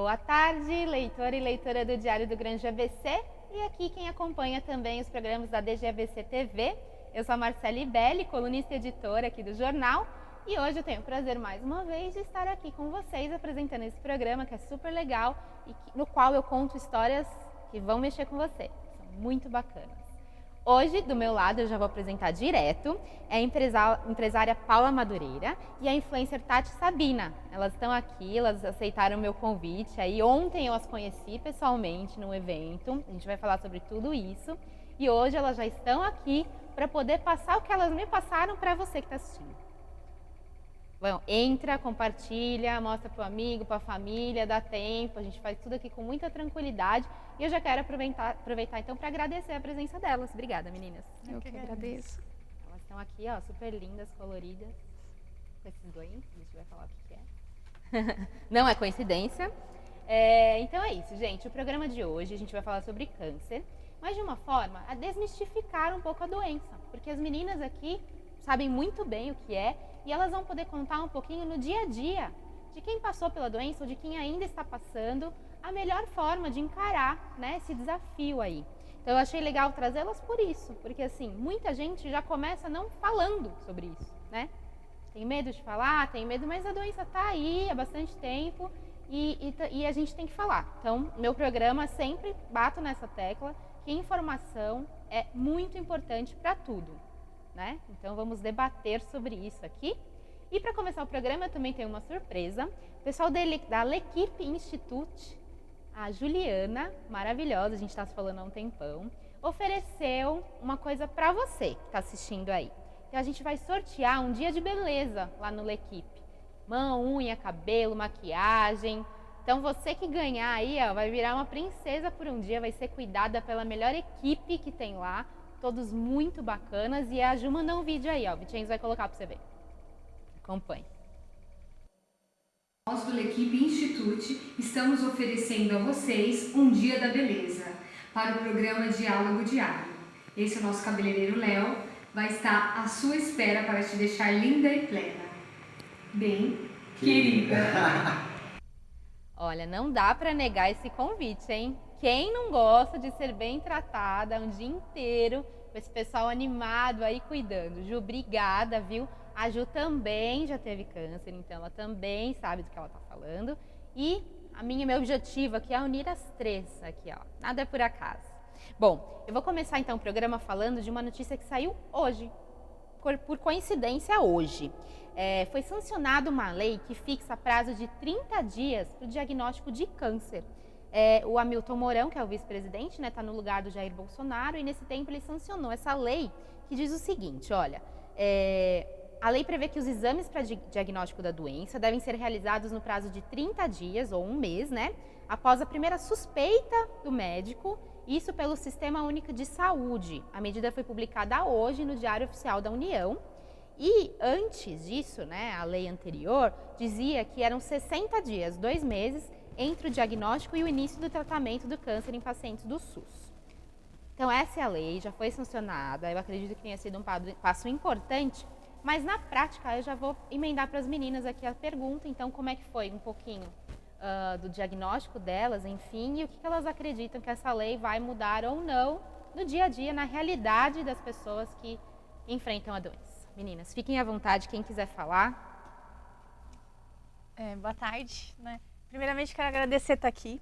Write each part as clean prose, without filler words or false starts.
Boa tarde, leitor e leitora do Diário do Grande ABC e aqui quem acompanha também os programas da DGABC TV. Eu sou a Marcele Belli, colunista e editora aqui do jornal, e hoje eu tenho o prazer mais uma vez de estar aqui com vocês apresentando esse programa que é super legal e no qual eu conto histórias que vão mexer com você, são muito bacanas. Hoje, do meu lado, eu já vou apresentar direto, é a empresária Paula Madureira e a influencer Tati Sabina. Elas estão aqui, elas aceitaram o meu convite. Aí ontem eu as conheci pessoalmente num evento, a gente vai falar sobre tudo isso. E hoje elas já estão aqui para poder passar o que elas me passaram para você que está assistindo. Bom, entra, compartilha, mostra para o amigo, para a família, dá tempo, a gente faz tudo aqui com muita tranquilidade. E eu já quero aproveitar então para agradecer a presença delas. Obrigada, meninas. Eu que agradeço. Elas estão aqui, ó, super lindas, coloridas, com esses lentes, a gente vai falar o que é. Não é coincidência. Então é isso, gente. O programa de hoje a gente vai falar sobre câncer, mas de uma forma a desmistificar um pouco a doença, porque as meninas aqui sabem muito bem o que é e elas vão poder contar um pouquinho no dia a dia de quem passou pela doença ou de quem ainda está passando, a melhor forma de encarar, né, esse desafio aí. Então eu achei legal trazê-las por isso, porque assim, muita gente já começa não falando sobre isso, né? Tem medo de falar, tem medo, mas a doença está aí há bastante tempo e a gente tem que falar. Então, meu programa sempre bato nessa tecla que informação é muito importante para tudo, né? Então vamos debater sobre isso aqui. E para começar o programa eu também tenho uma surpresa. O pessoal da L'Equipe Institute, a Juliana, maravilhosa, a gente está se falando há um tempão, ofereceu uma coisa para você que está assistindo aí. Então a gente vai sortear um dia de beleza lá no L'Equipe. Mão, unha, cabelo, maquiagem. Então você que ganhar aí, ó, vai virar uma princesa por um dia, vai ser cuidada pela melhor equipe que tem lá. Todos muito bacanas. E a Ju mandou um vídeo aí, ó. O Vicenzo vai colocar para você ver. Acompanhe. Nós do L'Equipe Institute estamos oferecendo a vocês um dia da beleza para o programa Diálogo Diário. Esse é o nosso cabeleireiro Léo, vai estar à sua espera para te deixar linda e plena. Bem, querida. Olha, não dá para negar esse convite, hein? Quem não gosta de ser bem tratada um dia inteiro com esse pessoal animado aí cuidando? Ju, obrigada, viu? A Ju também já teve câncer, então ela também sabe do que ela tá falando. E meu objetivo aqui é unir as três aqui, ó. Nada é por acaso. Bom, eu vou começar então o programa falando de uma notícia que saiu hoje. Por coincidência, hoje. Foi sancionada uma lei que fixa prazo de 30 dias para o diagnóstico de câncer. O Hamilton Mourão, que é o vice-presidente, né, tá no lugar do Jair Bolsonaro, e nesse tempo ele sancionou essa lei que diz o seguinte, olha... A lei prevê que os exames para diagnóstico da doença devem ser realizados no prazo de 30 dias ou um mês, né? Após a primeira suspeita do médico, isso pelo Sistema Único de Saúde. A medida foi publicada hoje no Diário Oficial da União. E antes disso, né, a lei anterior dizia que eram 60 dias, 2 meses, entre o diagnóstico e o início do tratamento do câncer em pacientes do SUS. Então essa é a lei, já foi sancionada, eu acredito que tenha sido um passo importante. Mas na prática, eu já vou emendar para as meninas aqui a pergunta, então como é que foi um pouquinho do diagnóstico delas, enfim, e o que elas acreditam que essa lei vai mudar ou não no dia a dia, na realidade das pessoas que enfrentam a doença. Meninas, fiquem à vontade, quem quiser falar. Boa tarde, né? Primeiramente, quero agradecer estar aqui.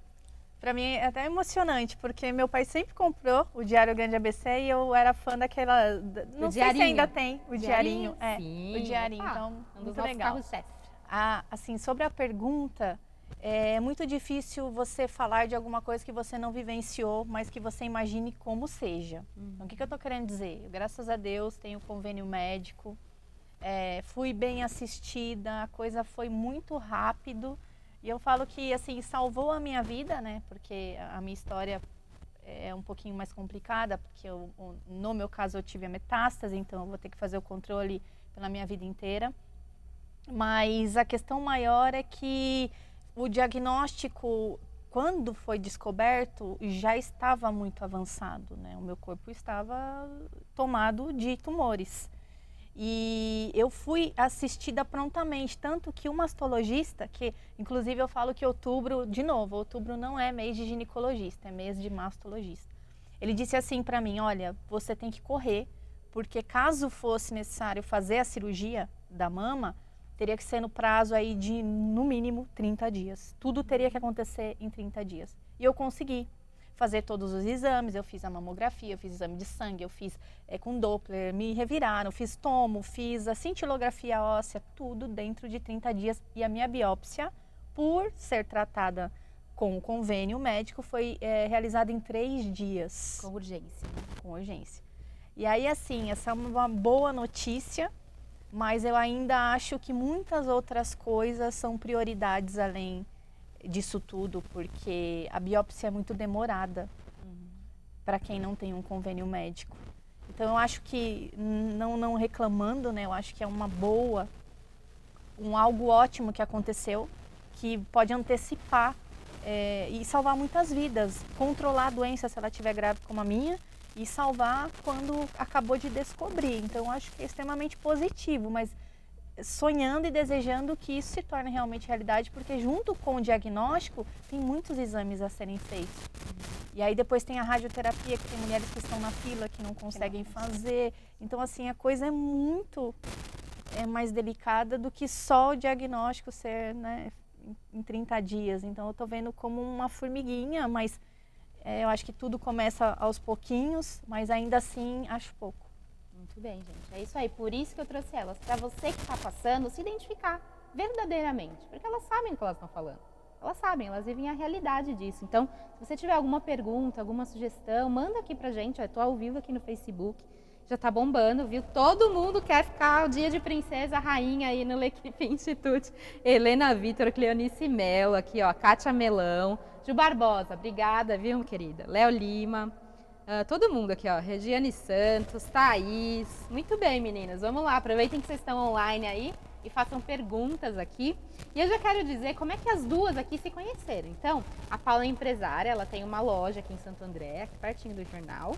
Para mim é até emocionante, porque meu pai sempre comprou o Diário Grande ABC e eu era fã daquela... Não sei se ainda tem o diarinho. Sim. O diarinho, então, muito legal. Assim, sobre a pergunta, é muito difícil você falar de alguma coisa que você não vivenciou, mas que você imagine como seja. Então, o que eu estou querendo dizer? Eu, graças a Deus, tenho convênio médico, fui bem assistida, a coisa foi muito rápido. E eu falo que, assim, salvou a minha vida, né? Porque a minha história é um pouquinho mais complicada, porque no meu caso eu tive a metástase, então eu vou ter que fazer o controle pela minha vida inteira. Mas a questão maior é que o diagnóstico, quando foi descoberto, já estava muito avançado, né? O meu corpo estava tomado de tumores. E eu fui assistida prontamente, tanto que o mastologista, que inclusive eu falo que outubro, de novo, outubro não é mês de ginecologista, é mês de mastologista. Ele disse assim para mim, olha, você tem que correr, porque caso fosse necessário fazer a cirurgia da mama, teria que ser no prazo aí de, no mínimo, 30 dias. Tudo teria que acontecer em 30 dias. E eu consegui fazer todos os exames, eu fiz a mamografia, eu fiz exame de sangue, eu fiz com Doppler, me reviraram, fiz tomo, fiz a cintilografia óssea, tudo dentro de 30 dias. E a minha biópsia, por ser tratada com o convênio médico, foi realizada em 3 dias. Com urgência. Com urgência. E aí, assim, essa é uma boa notícia, mas eu ainda acho que muitas outras coisas são prioridades além disso tudo, porque a biópsia é muito demorada para quem não tem um convênio médico. Então eu acho que, não reclamando, né, eu acho que é uma boa, algo ótimo que aconteceu, que pode antecipar e salvar muitas vidas, controlar a doença se ela estiver grave como a minha e salvar quando acabou de descobrir. Então eu acho que é extremamente positivo, mas sonhando e desejando que isso se torne realmente realidade, porque junto com o diagnóstico tem muitos exames a serem feitos. E aí depois tem a radioterapia, que tem mulheres que estão na fila que não conseguem fazer. Então assim, a coisa é muito mais delicada do que só o diagnóstico ser, né, em 30 dias. Então eu estou vendo como uma formiguinha, mas eu acho que tudo começa aos pouquinhos, mas ainda assim acho pouco. Muito bem, gente. É isso aí. Por isso que eu trouxe elas. Para você que está passando, se identificar verdadeiramente. Porque elas sabem o que elas estão falando. Elas sabem, elas vivem a realidade disso. Então, se você tiver alguma pergunta, alguma sugestão, manda aqui pra gente. Eu tô ao vivo aqui no Facebook. Já tá bombando, viu? Todo mundo quer ficar o dia de princesa, rainha aí no L'Equipe Institute. Helena Vitor, Cleonice Melo, aqui ó, Kátia Melão, Ju Barbosa, obrigada, viu, querida? Léo Lima. Todo mundo aqui, ó, Regiane Santos, Thaís. Muito bem, meninas, vamos lá, aproveitem que vocês estão online aí e façam perguntas aqui. E eu já quero dizer como é que as duas aqui se conheceram. Então, a Paula é empresária, ela tem uma loja aqui em Santo André, aqui pertinho do jornal.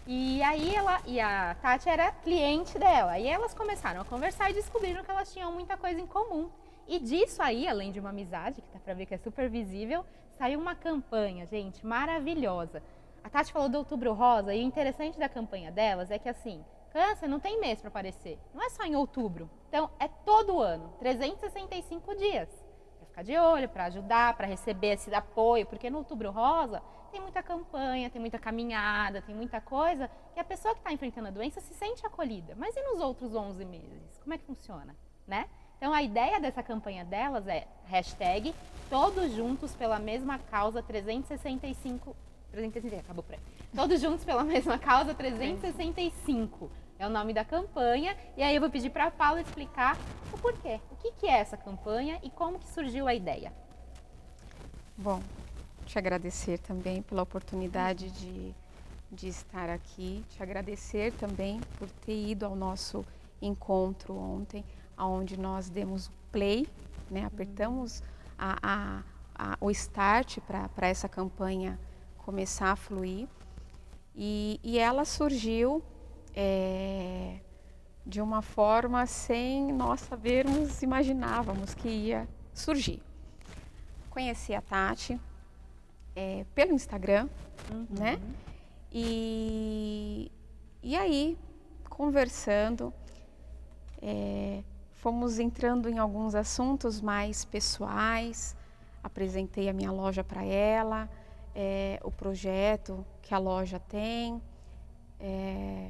E aí ela e a Tati era cliente dela. E elas começaram a conversar e descobriram que elas tinham muita coisa em comum. E disso aí, além de uma amizade, que dá pra ver que é super visível, saiu uma campanha, gente, maravilhosa. A Tati falou do Outubro Rosa e o interessante da campanha delas é que assim, câncer não tem mês para aparecer, não é só em outubro, então é todo ano, 365 dias, para ficar de olho, para ajudar, para receber esse apoio, porque no Outubro Rosa tem muita campanha, tem muita caminhada, tem muita coisa que a pessoa que está enfrentando a doença se sente acolhida, mas e nos outros 11 meses? Como é que funciona, né? Então a ideia dessa campanha delas é hashtag todos juntos pela mesma causa 365, acabou por aí. Todos juntos pela mesma causa 365 é o nome da campanha. E aí eu vou pedir para a Paula explicar o porquê. O que é essa campanha e como que surgiu a ideia. Bom, te agradecer também pela oportunidade de estar aqui. Te agradecer também por ter ido ao nosso encontro ontem, onde nós demos play, né? Apertamos o start para essa campanha começar a fluir e ela surgiu de uma forma sem nós sabermos, imaginávamos que ia surgir. Conheci a Tati pelo Instagram, né? E aí, conversando, fomos entrando em alguns assuntos mais pessoais, apresentei a minha loja para ela, o projeto que a loja tem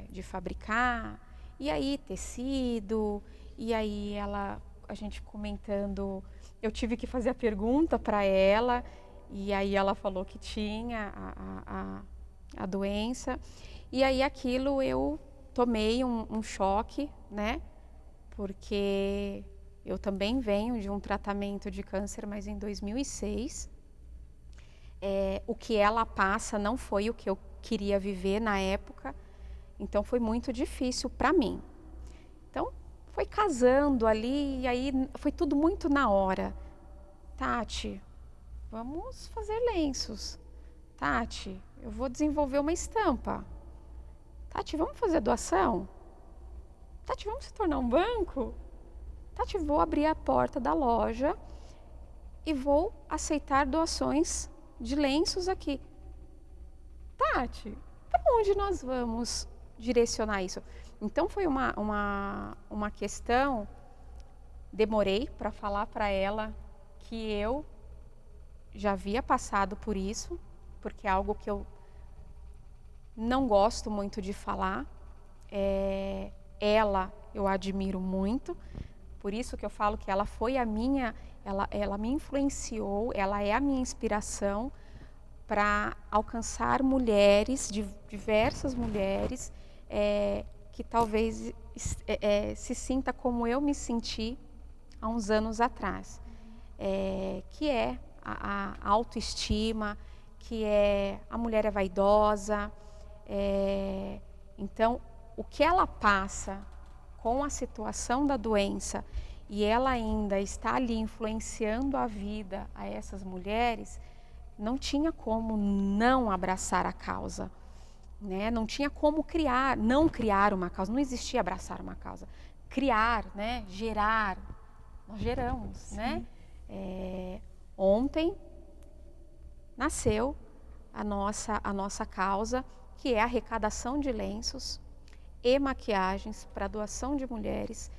de fabricar, e aí tecido, e aí a gente comentando, eu tive que fazer a pergunta para ela, e aí ela falou que tinha a doença, e aí aquilo eu tomei um choque, né, porque eu também venho de um tratamento de câncer, mas em 2006, o que ela passa não foi o que eu queria viver na época, então foi muito difícil para mim. Então foi casando ali e aí foi tudo muito na hora. Tati, vamos fazer lenços. Tati, eu vou desenvolver uma estampa. Tati, vamos fazer doação? Tati, vamos se tornar um banco? Tati, vou abrir a porta da loja e vou aceitar doações de lenços aqui. Tati, para onde nós vamos direcionar isso? Então foi uma questão, demorei para falar para ela que eu já havia passado por isso, porque é algo que eu não gosto muito de falar. Ela eu admiro muito, por isso que eu falo que ela foi ela me influenciou, ela é a minha inspiração para alcançar mulheres, diversas mulheres, que talvez se sinta como eu me senti há uns anos atrás, que é a autoestima, que a mulher é vaidosa, então o que ela passa com a situação da doença e ela ainda está ali influenciando a vida a essas mulheres, não tinha como não abraçar a causa, né? Não tinha como não criar uma causa, não existia abraçar uma causa. Criar, né? Gerar, nós geramos, sim, né? Ontem nasceu a nossa causa, que é a arrecadação de lenços e maquiagens para doação de mulheres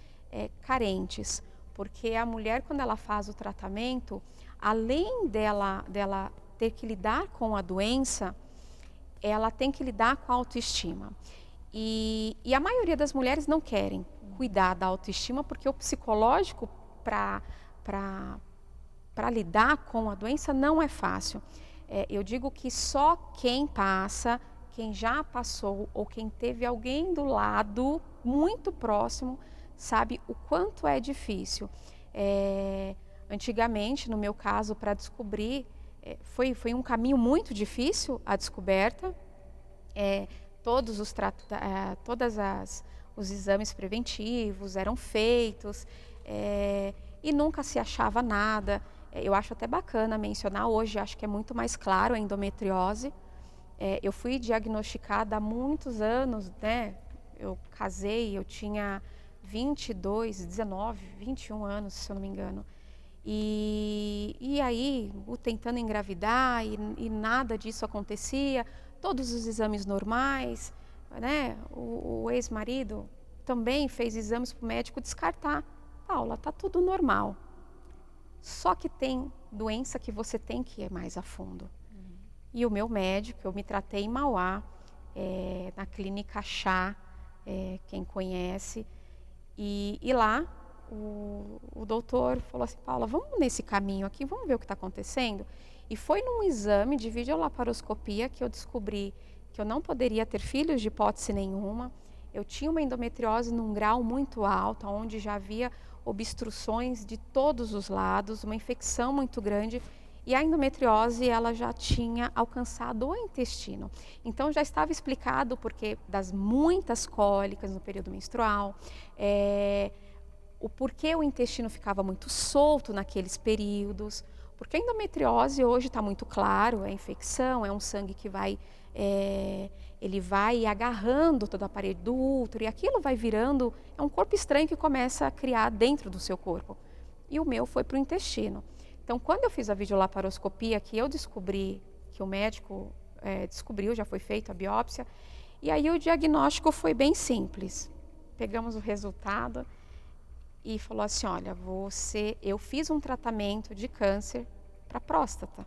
carentes, porque a mulher, quando ela faz o tratamento, além dela ter que lidar com a doença, ela tem que lidar com a autoestima. E a maioria das mulheres não querem cuidar da autoestima, porque o psicológico para lidar com a doença não é fácil. Eu digo que só quem passa, quem já passou ou quem teve alguém do lado muito próximo, sabe o quanto é difícil. Antigamente, no meu caso, para descobrir, foi um caminho muito difícil a descoberta. Todos os exames preventivos eram feitos e nunca se achava nada. Eu acho até bacana mencionar, hoje acho que é muito mais claro a endometriose. Eu fui diagnosticada há muitos anos, né? Eu casei, eu tinha 22, 19, 21 anos, se eu não me engano. E aí, tentando engravidar e nada disso acontecia, todos os exames normais, né? O ex-marido também fez exames para o médico descartar. Paula, tá tudo normal. Só que tem doença que você tem que ir mais a fundo. E o meu médico, eu me tratei em Mauá, na clínica Chá, quem conhece, e lá o doutor falou assim, Paula, vamos nesse caminho aqui, vamos ver o que está acontecendo? E foi num exame de videolaparoscopia que eu descobri que eu não poderia ter filhos de hipótese nenhuma. Eu tinha uma endometriose num grau muito alto, onde já havia obstruções de todos os lados, uma infecção muito grande, e a endometriose ela já tinha alcançado o intestino. Então já estava explicado porque das muitas cólicas no período menstrual, o porquê o intestino ficava muito solto naqueles períodos, porque a endometriose hoje está muito claro, é infecção, é um sangue que ele vai agarrando toda a parede do útero e aquilo vai virando, é um corpo estranho que começa a criar dentro do seu corpo. E o meu foi para o intestino. Então, quando eu fiz a videolaparoscopia, que eu descobri, que o médico descobriu, já foi feita a biópsia, e aí o diagnóstico foi bem simples. Pegamos o resultado e falou assim, olha, eu fiz um tratamento de câncer para próstata.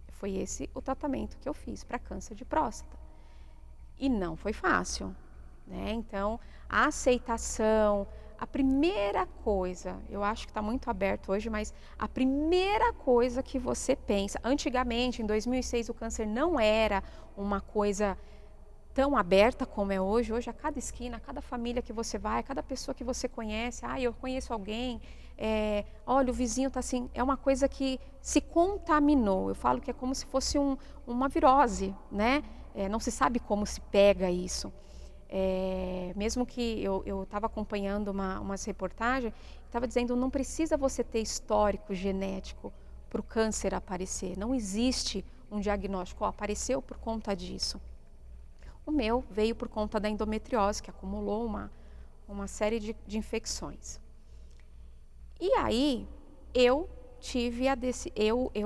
Foi esse o tratamento que eu fiz para câncer de próstata. E não foi fácil, né? Então, a aceitação, a primeira coisa, eu acho que está muito aberto hoje, mas a primeira coisa que você pensa, antigamente, em 2006, o câncer não era uma coisa tão aberta como é hoje. Hoje, a cada esquina, a cada família que você vai, a cada pessoa que você conhece, eu conheço alguém, olha, o vizinho está assim, é uma coisa que se contaminou. Eu falo que é como se fosse uma virose, né? Não se sabe como se pega isso. Mesmo que eu estava acompanhando umas reportagens, estava dizendo, não precisa você ter histórico genético para o câncer aparecer. Não existe um diagnóstico, apareceu por conta disso. O meu veio por conta da endometriose, que acumulou uma série de infecções. E aí, eu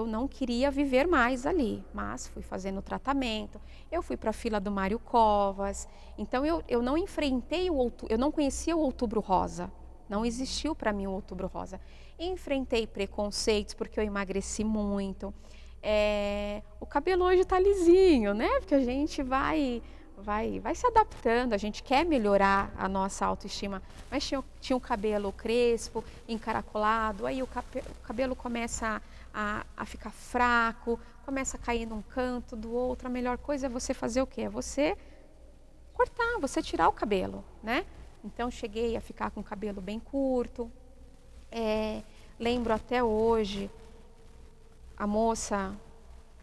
não queria viver mais ali, mas fui fazendo o tratamento, eu fui para a fila do Mário Covas, então eu não enfrentei eu não conhecia o Outubro Rosa, não existiu para mim o Outubro Rosa. Enfrentei preconceitos porque eu emagreci muito, o cabelo hoje tá lisinho, né? Porque a gente vai se adaptando, a gente quer melhorar a nossa autoestima, mas tinha o cabelo crespo, encaracolado, aí o cabelo começa a ficar fraco, começa a cair num canto do outro. A melhor coisa é você fazer o quê? É você cortar, você tirar o cabelo, né? Então cheguei a ficar com o cabelo bem curto, lembro até hoje, a moça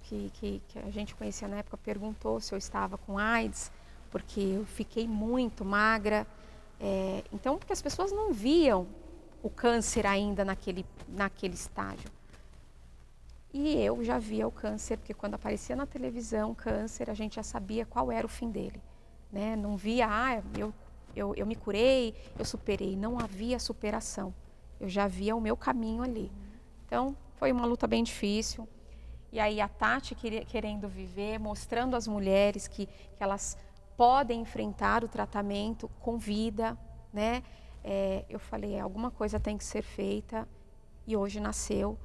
que a gente conhecia na época perguntou se eu estava com AIDS, porque eu fiquei muito magra. Então, porque as pessoas não viam o câncer ainda naquele estágio. E eu já via o câncer, porque quando aparecia na televisão câncer, a gente já sabia qual era o fim dele, né? Não via, eu me curei, eu superei. Não havia superação. Eu já via o meu caminho ali. Então, foi uma luta bem difícil. E aí a Tati querendo viver, mostrando às mulheres que elas podem enfrentar o tratamento com vida, né? Eu falei, alguma coisa tem que ser feita, e hoje nasceu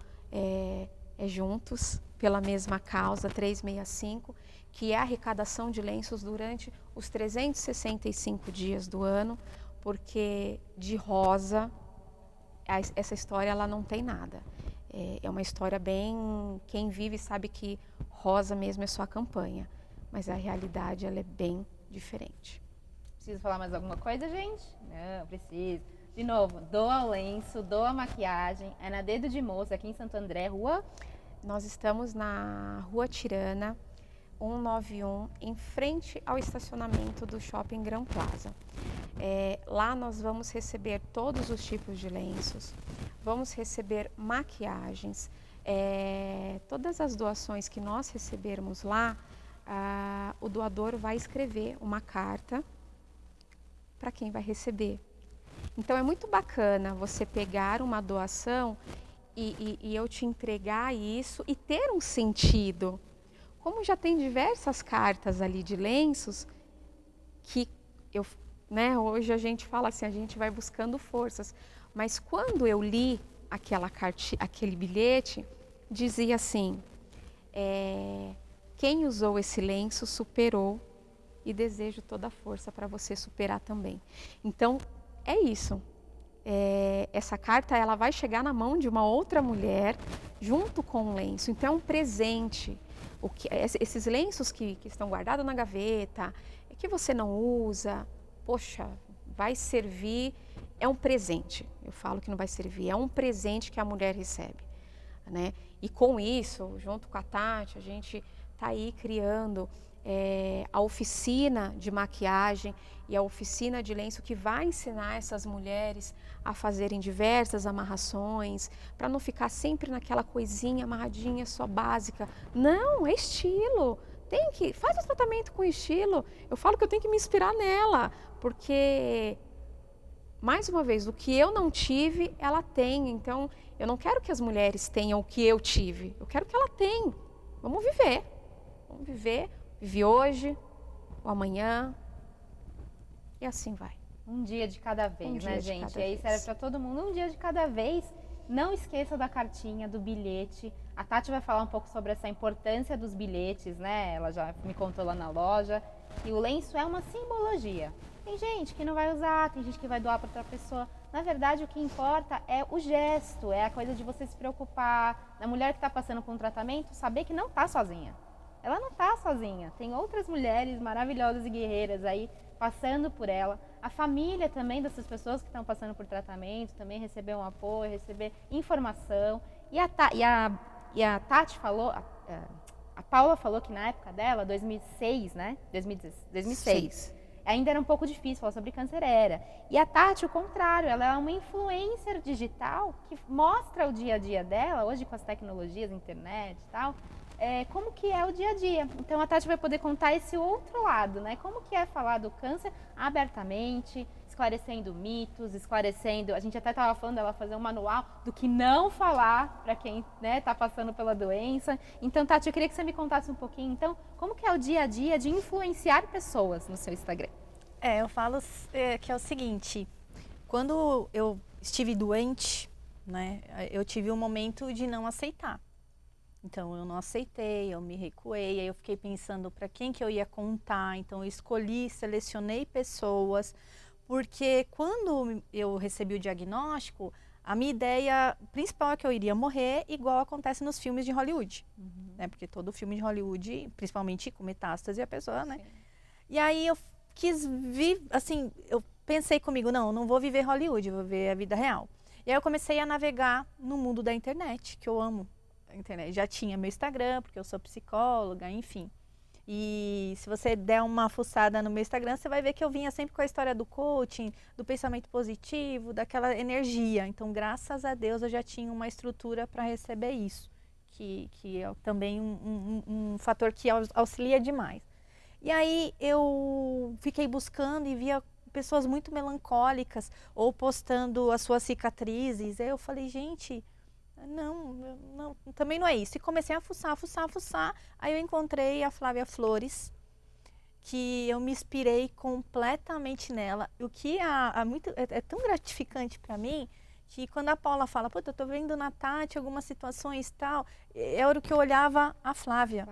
Juntos pela Mesma Causa 365, que é a arrecadação de lenços durante os 365 dias do ano, porque de rosa, essa história ela não tem nada. É uma história bem... Quem vive sabe que rosa mesmo é só a campanha, mas a realidade ela é bem diferente. Preciso falar mais alguma coisa, gente? Não, preciso. De novo, doa o lenço, doa a maquiagem. É na Dedo de Moça, aqui em Santo André, rua? Nós estamos na Rua Tirana, 191, em frente ao estacionamento do Shopping Gran Plaza. Lá nós vamos receber todos os tipos de lenços, vamos receber maquiagens, todas as doações que nós recebermos lá, o doador vai escrever uma carta para quem vai receber. Então é muito bacana você pegar uma doação e eu te entregar isso e ter um sentido. Como já tem diversas cartas ali de lenços, que hoje a gente fala assim, a gente vai buscando forças. Mas quando eu li aquele bilhete, dizia assim, quem usou esse lenço superou e desejo toda a força para você superar também. Então, é isso. Essa carta ela vai chegar na mão de uma outra mulher junto com o lenço. Então, é um presente. Esses lenços que estão guardados na gaveta, que você não usa, poxa, vai servir, é um presente. Eu falo que não vai servir, é um presente que a mulher recebe, né? E com isso, junto com a Tati, a gente está aí criando a oficina de maquiagem e a oficina de lenço que vai ensinar essas mulheres a fazerem diversas amarrações, para não ficar sempre naquela coisinha amarradinha só básica. Não, é estilo. Faz o tratamento com estilo. Eu falo que eu tenho que me inspirar nela, porque, mais uma vez, o que eu não tive, ela tem. Então, eu não quero que as mulheres tenham o que eu tive. Eu quero que ela tenha. Vamos viver. Vamos viver. Vive hoje, o amanhã, e assim vai. Um dia de cada vez, né, gente? E aí serve para todo mundo, um dia de cada vez. Não esqueça da cartinha, do bilhete. A Tati vai falar um pouco sobre essa importância dos bilhetes, né? Ela já me contou lá na loja. E o lenço é uma simbologia. Tem gente que não vai usar, tem gente que vai doar para outra pessoa. Na verdade, o que importa é o gesto, é a coisa de você se preocupar. A mulher que está passando por um tratamento, saber que não está sozinha. Ela não está sozinha. Tem outras mulheres maravilhosas e guerreiras aí passando por ela. A família também dessas pessoas que estão passando por tratamento também receber um apoio, receber informação. E a Tati falou, a Paula falou que na época dela, 2006, né? 2006. Ainda era um pouco difícil falar sobre câncer, era. E a Tati, o contrário, ela é uma influencer digital que mostra o dia a dia dela, hoje com as tecnologias, internet e tal, como que é o dia a dia. Então a Tati vai poder contar esse outro lado, né? Como que é falar do câncer abertamente, esclarecendo mitos, esclarecendo... A gente até estava falando dela fazer um manual do que não falar para quem está passando pela doença. Então, Tati, eu queria que você me contasse um pouquinho, então, como que é o dia a dia de influenciar pessoas no seu Instagram? Eu falo que é o seguinte, quando eu estive doente, né, eu tive um momento de não aceitar. Então, eu não aceitei, eu me recuei, aí eu fiquei pensando para quem que eu ia contar. Então, eu escolhi, selecionei pessoas, porque quando eu recebi o diagnóstico, a minha ideia principal é que eu iria morrer, igual acontece nos filmes de Hollywood. Né? Porque todo filme de Hollywood, principalmente com metástase, a pessoa, né? E aí eu quis assim, eu pensei comigo, não vou viver Hollywood, eu vou viver a vida real. E aí eu comecei a navegar no mundo da internet, que eu amo. Internet. Já tinha meu Instagram, porque eu sou psicóloga, enfim. E se você der uma fuçada no meu Instagram, você vai ver que eu vinha sempre com a história do coaching, do pensamento positivo, daquela energia. Então, graças a Deus, eu já tinha uma estrutura para receber isso, que é também um fator que auxilia demais. E aí eu fiquei buscando e via pessoas muito melancólicas ou postando as suas cicatrizes. Aí eu falei, gente... Não, também não é isso. E comecei a fuçar. Aí eu encontrei a Flávia Flores, que eu me inspirei completamente nela. O que é tão gratificante para mim, que quando a Paula fala, eu tô vendo na Tati algumas situações e tal, era o que eu olhava a Flávia.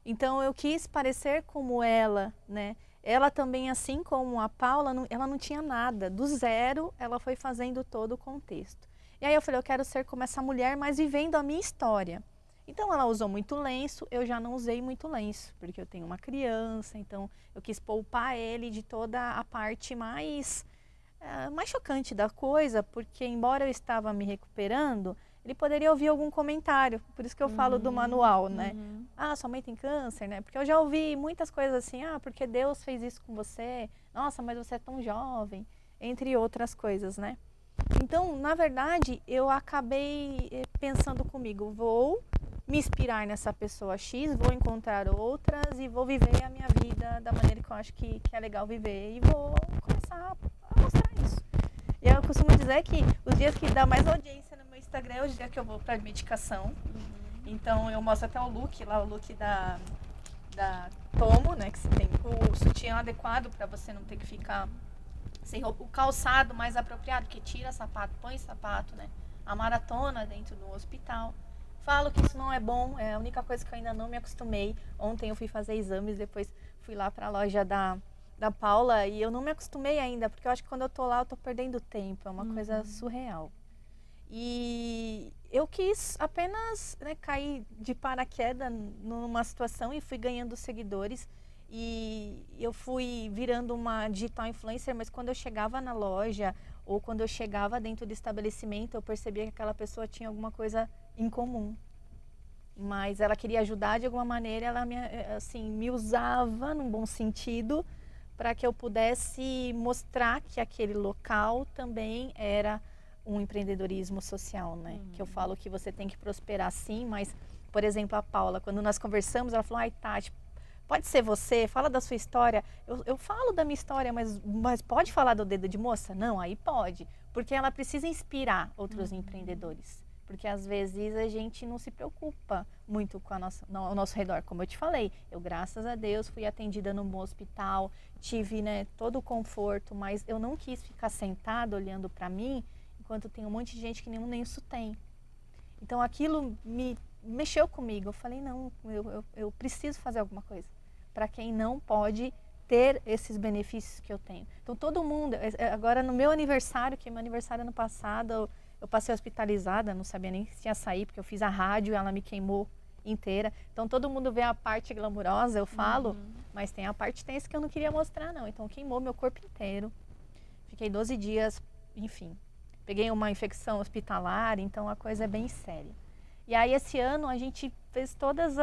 Então eu quis parecer como ela, né? Ela também, assim como a Paula, ela não tinha nada. Do zero, ela foi fazendo todo o contexto. E aí eu falei, eu quero ser como essa mulher, mas vivendo a minha história. Então ela usou muito lenço, eu já não usei muito lenço, porque eu tenho uma criança, então eu quis poupar ele de toda a parte mais chocante da coisa, porque embora eu estava me recuperando, ele poderia ouvir algum comentário, por isso que eu falo do manual, né? Sua mãe tem câncer, né? Porque eu já ouvi muitas coisas assim, porque Deus fez isso com você, nossa, mas você é tão jovem, entre outras coisas, né? Então, na verdade, eu acabei pensando comigo, vou me inspirar nessa pessoa X, vou encontrar outras e vou viver a minha vida da maneira que eu acho que é legal viver e vou começar a mostrar isso. E eu costumo dizer que os dias que dá mais audiência no meu Instagram é os dias que eu vou para medicação. Então, eu mostro até o look da Tomo, né, que você tem o sutiã adequado para você não ter que ficar... o calçado mais apropriado, que tira sapato, põe sapato, né? A maratona dentro do hospital. Falo que isso não é bom, é a única coisa que eu ainda não me acostumei. Ontem eu fui fazer exames, depois fui lá para a loja da Paula e eu não me acostumei ainda, porque eu acho que quando eu tô lá eu tô perdendo tempo, é uma coisa surreal. E eu quis apenas cair de paraquedas numa situação e fui ganhando seguidores. E eu fui virando uma digital influencer, mas quando eu chegava na loja ou quando eu chegava dentro do estabelecimento, eu percebia que aquela pessoa tinha alguma coisa em comum. Mas ela queria ajudar de alguma maneira, ela me usava num bom sentido para que eu pudesse mostrar que aquele local também era um empreendedorismo social, né? Que eu falo que você tem que prosperar sim, mas, por exemplo, a Paula, quando nós conversamos, ela falou, Tati, pode ser você, fala da sua história. Eu falo da minha história, mas pode falar do dedo de moça? Não, aí pode. Porque ela precisa inspirar outros empreendedores. Porque às vezes a gente não se preocupa muito com ao nosso redor. Como eu te falei, eu, graças a Deus, fui atendida num bom hospital, tive todo o conforto, mas eu não quis ficar sentada olhando para mim, enquanto tem um monte de gente que nem isso tem. Então aquilo me mexeu comigo. Eu falei, não, eu preciso fazer alguma coisa para quem não pode ter esses benefícios que eu tenho. Então todo mundo, agora no meu aniversário, que é meu aniversário ano passado, eu passei hospitalizada, não sabia nem se ia sair, porque eu fiz a rádio e ela me queimou inteira. Então todo mundo vê a parte glamurosa, eu falo, mas tem a parte tensa que eu não queria mostrar não. Então queimou meu corpo inteiro. Fiquei 12 dias, enfim. Peguei uma infecção hospitalar, então a coisa é bem séria. E aí esse ano a gente fez todas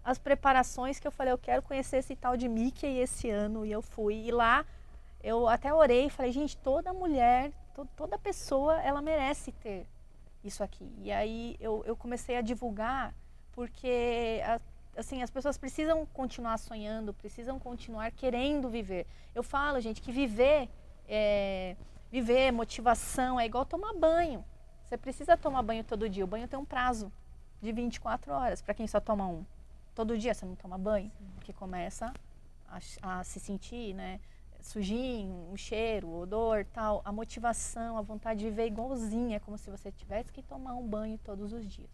as preparações que eu falei, eu quero conhecer esse tal de Mickey esse ano, e eu fui. E lá eu até orei e falei, gente, toda mulher, toda pessoa, ela merece ter isso aqui. E aí eu comecei a divulgar porque assim, as pessoas precisam continuar sonhando, precisam continuar querendo viver. Eu falo, gente, que viver, motivação, é igual tomar banho. Você precisa tomar banho todo dia. O banho tem um prazo de 24 horas, para quem só toma um. Todo dia você não toma banho, porque começa a se sentir, né, sujinho, o cheiro, o odor, tal. A motivação, a vontade de viver igualzinha, é como se você tivesse que tomar um banho todos os dias.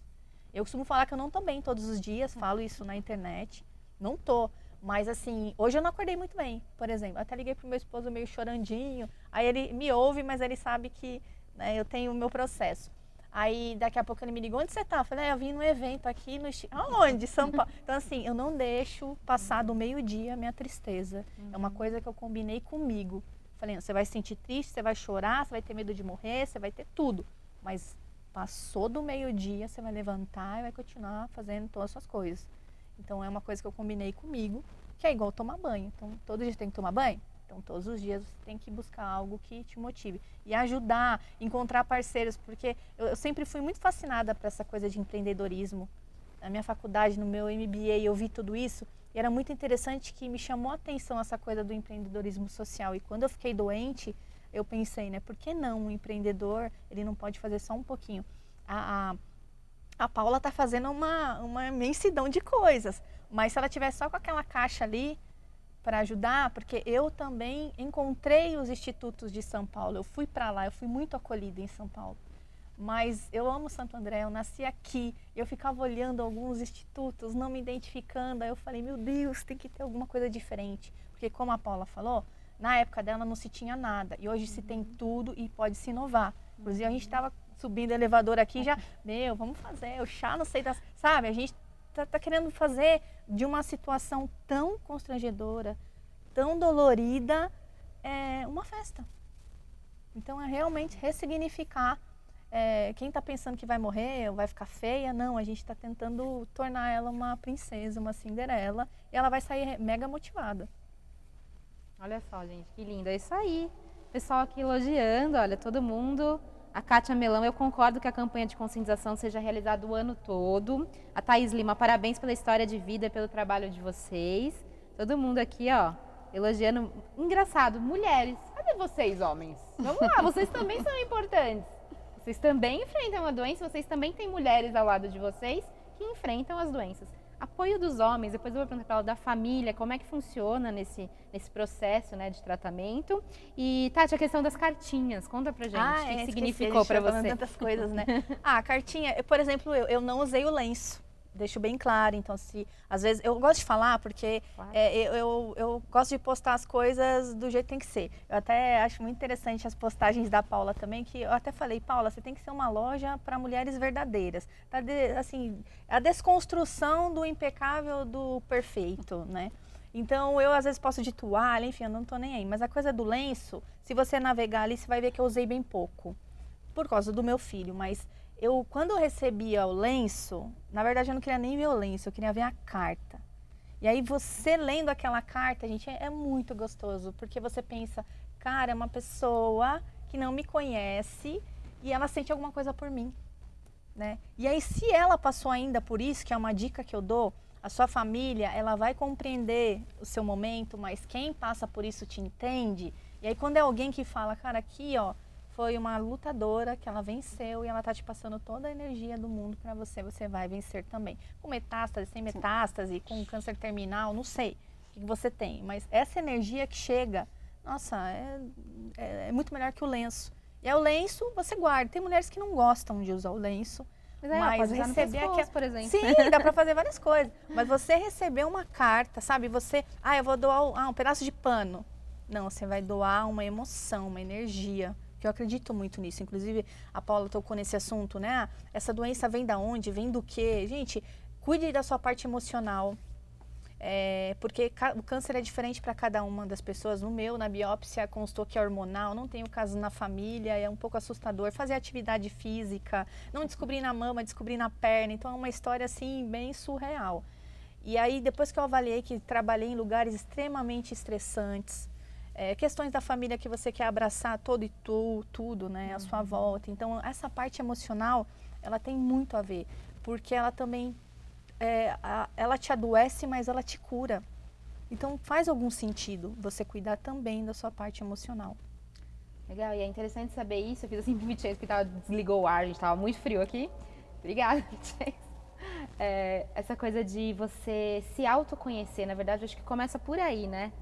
Eu costumo falar que eu não tô bem todos os dias, falo isso na internet, não tô. Mas assim, hoje eu não acordei muito bem, por exemplo. Até liguei pro meu esposo meio chorandinho, aí ele me ouve, mas ele sabe que, né, eu tenho o meu processo. Aí daqui a pouco ele me ligou, onde você tá? Eu falei, eu vim num evento aqui no... Aonde? São Paulo. Então assim, eu não deixo passar do meio-dia a minha tristeza. É uma coisa que eu combinei comigo. Falei, você vai se sentir triste, você vai chorar, você vai ter medo de morrer, você vai ter tudo. Mas passou do meio-dia, você vai levantar e vai continuar fazendo todas as suas coisas. Então é uma coisa que eu combinei comigo, que é igual tomar banho. Então todo dia tem que tomar banho? Então todos os dias você tem que buscar algo que te motive. E ajudar, encontrar parceiros, porque eu sempre fui muito fascinada por essa coisa de empreendedorismo. Na minha faculdade, no meu MBA, eu vi tudo isso e era muito interessante que me chamou a atenção essa coisa do empreendedorismo social. E quando eu fiquei doente, eu pensei, né, por que não um empreendedor, ele não pode fazer só um pouquinho? A Paula está fazendo uma imensidão de coisas, mas se ela estiver só com aquela caixa ali para ajudar, porque eu também encontrei os institutos de São Paulo, eu fui para lá, eu fui muito acolhida em São Paulo, mas eu amo Santo André, eu nasci aqui, eu ficava olhando alguns institutos, não me identificando, aí eu falei, meu Deus, tem que ter alguma coisa diferente, porque como a Paula falou, na época dela não se tinha nada, e hoje se tem tudo e pode se inovar. Inclusive a gente estava subindo o elevador aqui já, vamos fazer o chá, não sei das... Sabe, a gente tá querendo fazer de uma situação tão constrangedora, tão dolorida, uma festa. Então é realmente ressignificar. Quem está pensando que vai morrer ou vai ficar feia, não, a gente está tentando tornar ela uma princesa, uma Cinderela, e ela vai sair mega motivada. Olha só, gente, que lindo. É isso aí. Pessoal aqui elogiando, olha, todo mundo. A Kátia Melão, eu concordo que a campanha de conscientização seja realizada o ano todo. A Thaís Lima, parabéns pela história de vida e pelo trabalho de vocês. Todo mundo aqui, ó, elogiando. Engraçado, mulheres. Cadê vocês, homens? Vamos lá, vocês também são importantes. Vocês também enfrentam a doença, vocês também têm mulheres ao lado de vocês que enfrentam as doenças. Apoio dos homens, depois eu vou perguntar para ela da família, como é que funciona nesse processo, né, de tratamento. E, Tati, a questão das cartinhas, conta pra gente, o que significou para você? Tantas coisas, né? A cartinha, por exemplo, eu não usei o lenço, deixo bem claro, então se, às vezes, eu gosto de falar porque claro. Eu gosto de postar as coisas do jeito que tem que ser. Eu até acho muito interessante as postagens da Paula também, que eu até falei, Paula, você tem que ser uma loja para mulheres verdadeiras. Tá assim, a desconstrução do impecável do perfeito, né? Então, eu às vezes posto de toalha, enfim, eu não tô nem aí. Mas a coisa do lenço, se você navegar ali, você vai ver que eu usei bem pouco, por causa do meu filho, mas... quando eu recebia o lenço, na verdade eu não queria nem ver o lenço, eu queria ver a carta. E aí você lendo aquela carta, gente, é muito gostoso, porque você pensa, cara, é uma pessoa que não me conhece e ela sente alguma coisa por mim, né? E aí se ela passou ainda por isso, que é uma dica que eu dou, a sua família, ela vai compreender o seu momento, mas quem passa por isso te entende. E aí quando é alguém que fala, cara, aqui ó, foi uma lutadora que ela venceu e ela tá te passando toda a energia do mundo para você, você vai vencer também. Com metástase, sem metástase, com câncer terminal, não sei o que você tem, mas essa energia que chega, nossa, é muito melhor que o lenço. E aí o lenço você guarda. Tem mulheres que não gostam de usar o lenço, mas receber aqui, por exemplo. Sim, dá para fazer várias coisas. Mas você receber uma carta, sabe? Você, eu vou doar um pedaço de pano. Não, você vai doar uma emoção, uma energia. Que eu acredito muito nisso. Inclusive, a Paula tocou nesse assunto, né? Essa doença vem da onde? Vem do quê? Gente, cuide da sua parte emocional. Porque o câncer é diferente para cada uma das pessoas. No meu, na biópsia, constou que é hormonal. Não tenho caso na família, é um pouco assustador. Fazer atividade física, não descobri na mama, descobri na perna. Então, é uma história, assim, bem surreal. E aí, depois que eu avaliei que trabalhei em lugares extremamente estressantes, questões da família que você quer abraçar todo e tudo, né, à sua volta. Então, essa parte emocional, ela tem muito a ver, porque ela também ela te adoece, mas ela te cura. Então faz algum sentido você cuidar também da sua parte emocional. Legal, e é interessante saber isso. Eu fiz assim pro Vitchês, que desligou o ar, a gente tava muito frio aqui. Obrigada, Vitchês. Essa coisa de você se autoconhecer, na verdade, eu acho que começa por aí, né?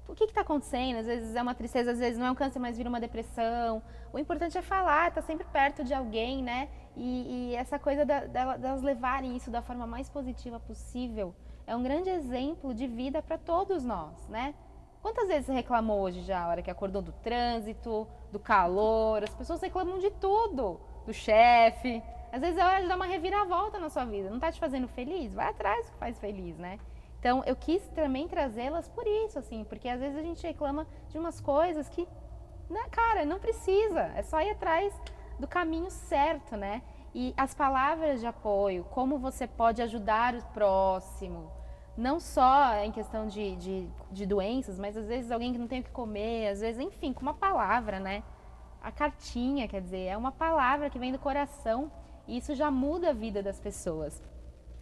O que está acontecendo? Às vezes é uma tristeza, às vezes não é um câncer, mas vira uma depressão. O importante é falar, estar sempre perto de alguém, né? E essa coisa delas levarem isso da forma mais positiva possível é um grande exemplo de vida para todos nós, né? Quantas vezes você reclamou hoje já, a hora que acordou do trânsito, do calor? As pessoas reclamam de tudo, do chefe. Às vezes é hora de dar uma reviravolta na sua vida. Não está te fazendo feliz? Vai atrás do que faz feliz, né? Então, eu quis também trazê-las por isso, assim, porque às vezes a gente reclama de umas coisas que, né, cara, não precisa. É só ir atrás do caminho certo, né? E as palavras de apoio, como você pode ajudar o próximo, não só em questão de doenças, mas às vezes alguém que não tem o que comer, às vezes, enfim, com uma palavra, né? A cartinha, quer dizer, é uma palavra que vem do coração e isso já muda a vida das pessoas.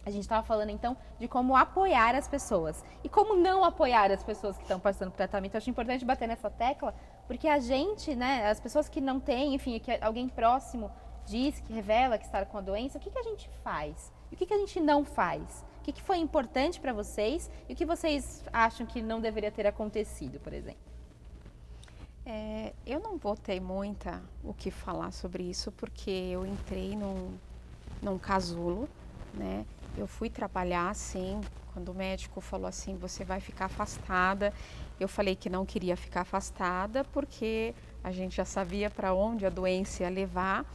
A gente estava falando, então, de como apoiar as pessoas. E como não apoiar as pessoas que estão passando por tratamento. Eu acho importante bater nessa tecla, porque a gente, né, as pessoas que não têm, enfim, que alguém próximo diz, que revela que está com a doença, o que a gente faz? E o que a gente não faz? O que foi importante para vocês e o que vocês acham que não deveria ter acontecido, por exemplo? Eu não vou ter muita o que falar sobre isso, porque eu entrei num casulo, né? Eu fui trabalhar, sim, quando o médico falou assim, você vai ficar afastada. Eu falei que não queria ficar afastada, porque a gente já sabia para onde a doença ia levar.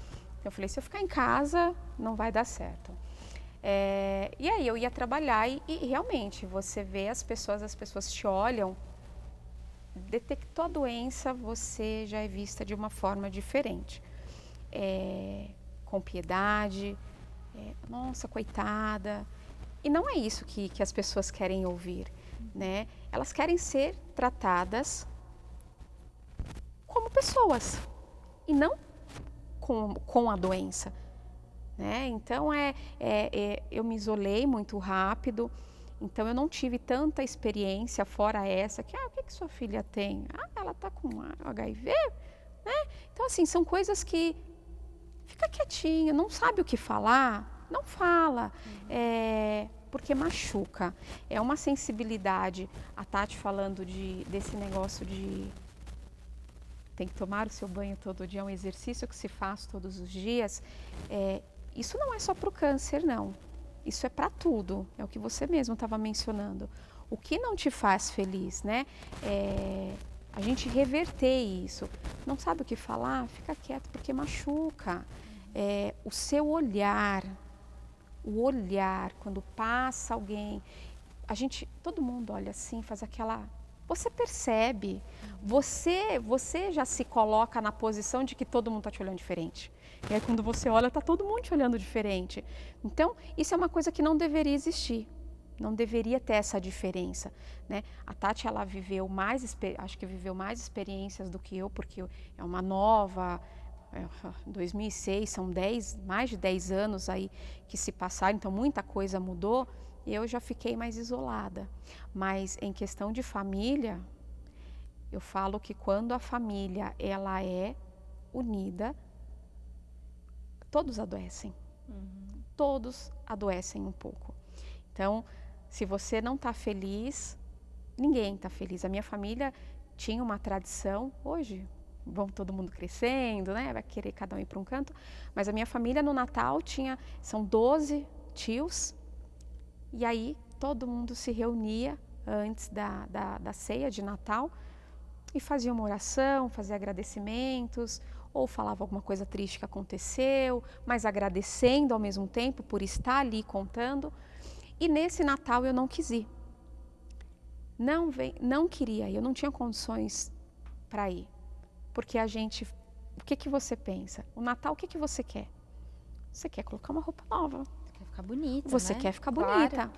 Eu falei, se eu ficar em casa, não vai dar certo. E aí eu ia trabalhar e realmente, você vê as pessoas te olham, detectou a doença, você já é vista de uma forma diferente. Com piedade, nossa, coitada. E não é isso que as pessoas querem ouvir, né? Elas querem ser tratadas como pessoas e não com a doença, né? Então, eu me isolei muito rápido, então eu não tive tanta experiência fora essa, o que sua filha tem? Ela tá com HIV, né? Então, assim, são coisas que fica quietinho, não sabe o que falar, não fala, porque machuca. É uma sensibilidade. A Tati falando desse negócio de tem que tomar o seu banho todo dia, é um exercício que se faz todos os dias. Isso não é só para o câncer, não. Isso é para tudo, é o que você mesmo estava mencionando. O que não te faz feliz, né? A gente reverter isso. Não sabe o que falar? Fica quieto, porque machuca. O seu olhar, quando passa alguém, todo mundo olha assim, faz aquela... Você percebe, você já se coloca na posição de que todo mundo está te olhando diferente. E aí quando você olha, está todo mundo te olhando diferente. Então, isso é uma coisa que não deveria existir. Não deveria ter essa diferença, né? A Tati, ela acho que viveu mais experiências do que eu, porque é uma nova, 2006, são mais de 10 anos aí que se passaram, então muita coisa mudou, e eu já fiquei mais isolada. Mas em questão de família, eu falo que quando a família, ela é unida, todos adoecem. Todos adoecem um pouco. Então, se você não está feliz, ninguém está feliz. A minha família tinha uma tradição, hoje vamos todo mundo crescendo, né? Vai querer cada um ir para um canto. Mas a minha família no Natal são 12 tios, e aí todo mundo se reunia antes da ceia de Natal e fazia uma oração, fazia agradecimentos, ou falava alguma coisa triste que aconteceu, mas agradecendo ao mesmo tempo por estar ali contando. E nesse Natal eu não quis ir. Não queria ir, eu não tinha condições para ir. Porque o que você pensa? O Natal, o que você quer? Você quer colocar uma roupa nova. Você quer ficar bonita, Você quer ficar bonita. Claro.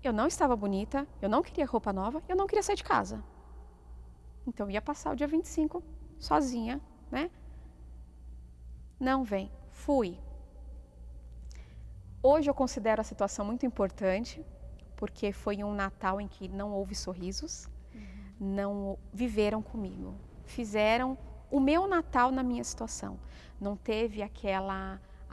Eu não estava bonita, eu não queria roupa nova, eu não queria sair de casa. Então eu ia passar o dia 25 sozinha, né? Não vem. Fui. Hoje eu considero a situação muito importante, porque foi um Natal em que não houve sorrisos, não viveram comigo, fizeram o meu Natal na minha situação. Não teve a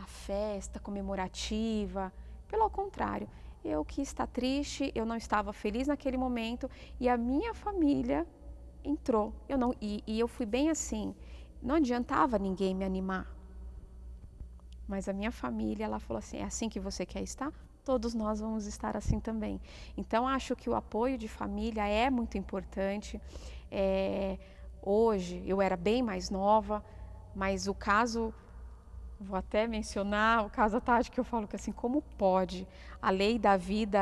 festa comemorativa, pelo contrário. Eu quis estar triste, eu não estava feliz naquele momento e a minha família entrou. E eu fui bem assim, não adiantava ninguém me animar. Mas a minha família, ela falou assim, é assim que você quer estar? Todos nós vamos estar assim também. Então, acho que o apoio de família é muito importante. Hoje, eu era bem mais nova, mas o caso, vou até mencionar, o caso da Tati, que eu falo que assim, como pode? A lei da vida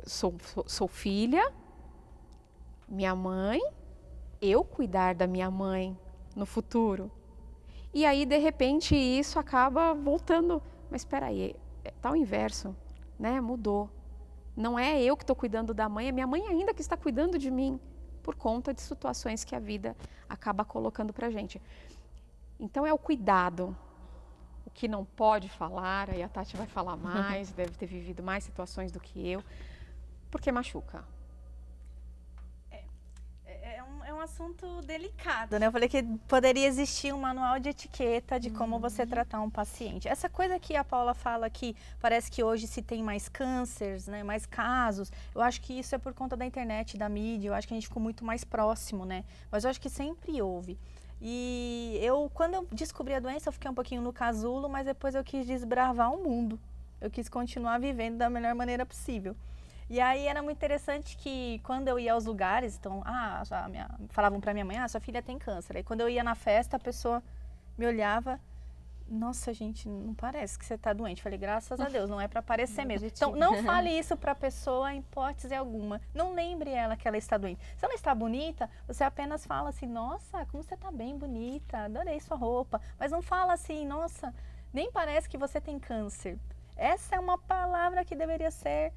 sou filha, minha mãe, eu cuidar da minha mãe no futuro. E aí, de repente, isso acaba voltando. Mas espera aí, tá o inverso, né? Mudou. Não é eu que estou cuidando da mãe, é minha mãe ainda que está cuidando de mim, por conta de situações que a vida acaba colocando pra gente. Então, é o cuidado. O que não pode falar, aí a Tati vai falar mais, deve ter vivido mais situações do que eu, porque machuca. É um assunto delicado, né? Eu falei que poderia existir um manual de etiqueta de como você tratar um paciente. Essa coisa que a Paula fala que parece que hoje se tem mais cânceres, né? Mais casos. Eu acho que isso é por conta da internet, da mídia. Eu acho que a gente ficou muito mais próximo, né? Mas eu acho que sempre houve. E quando eu descobri a doença, eu fiquei um pouquinho no casulo, mas depois eu quis desbravar o mundo. Eu quis continuar vivendo da melhor maneira possível. E aí era muito interessante que quando eu ia aos lugares, então, falavam pra minha mãe, sua filha tem câncer. Aí quando eu ia na festa, a pessoa me olhava, nossa, gente, não parece que você tá doente. Falei, graças a Deus, não é pra parecer mesmo. Então, não fale isso pra pessoa em hipótese alguma. Não lembre ela que ela está doente. Se ela está bonita, você apenas fala assim, nossa, como você tá bem bonita, adorei sua roupa. Mas não fala assim, nossa, nem parece que você tem câncer. Essa é uma palavra que deveria ser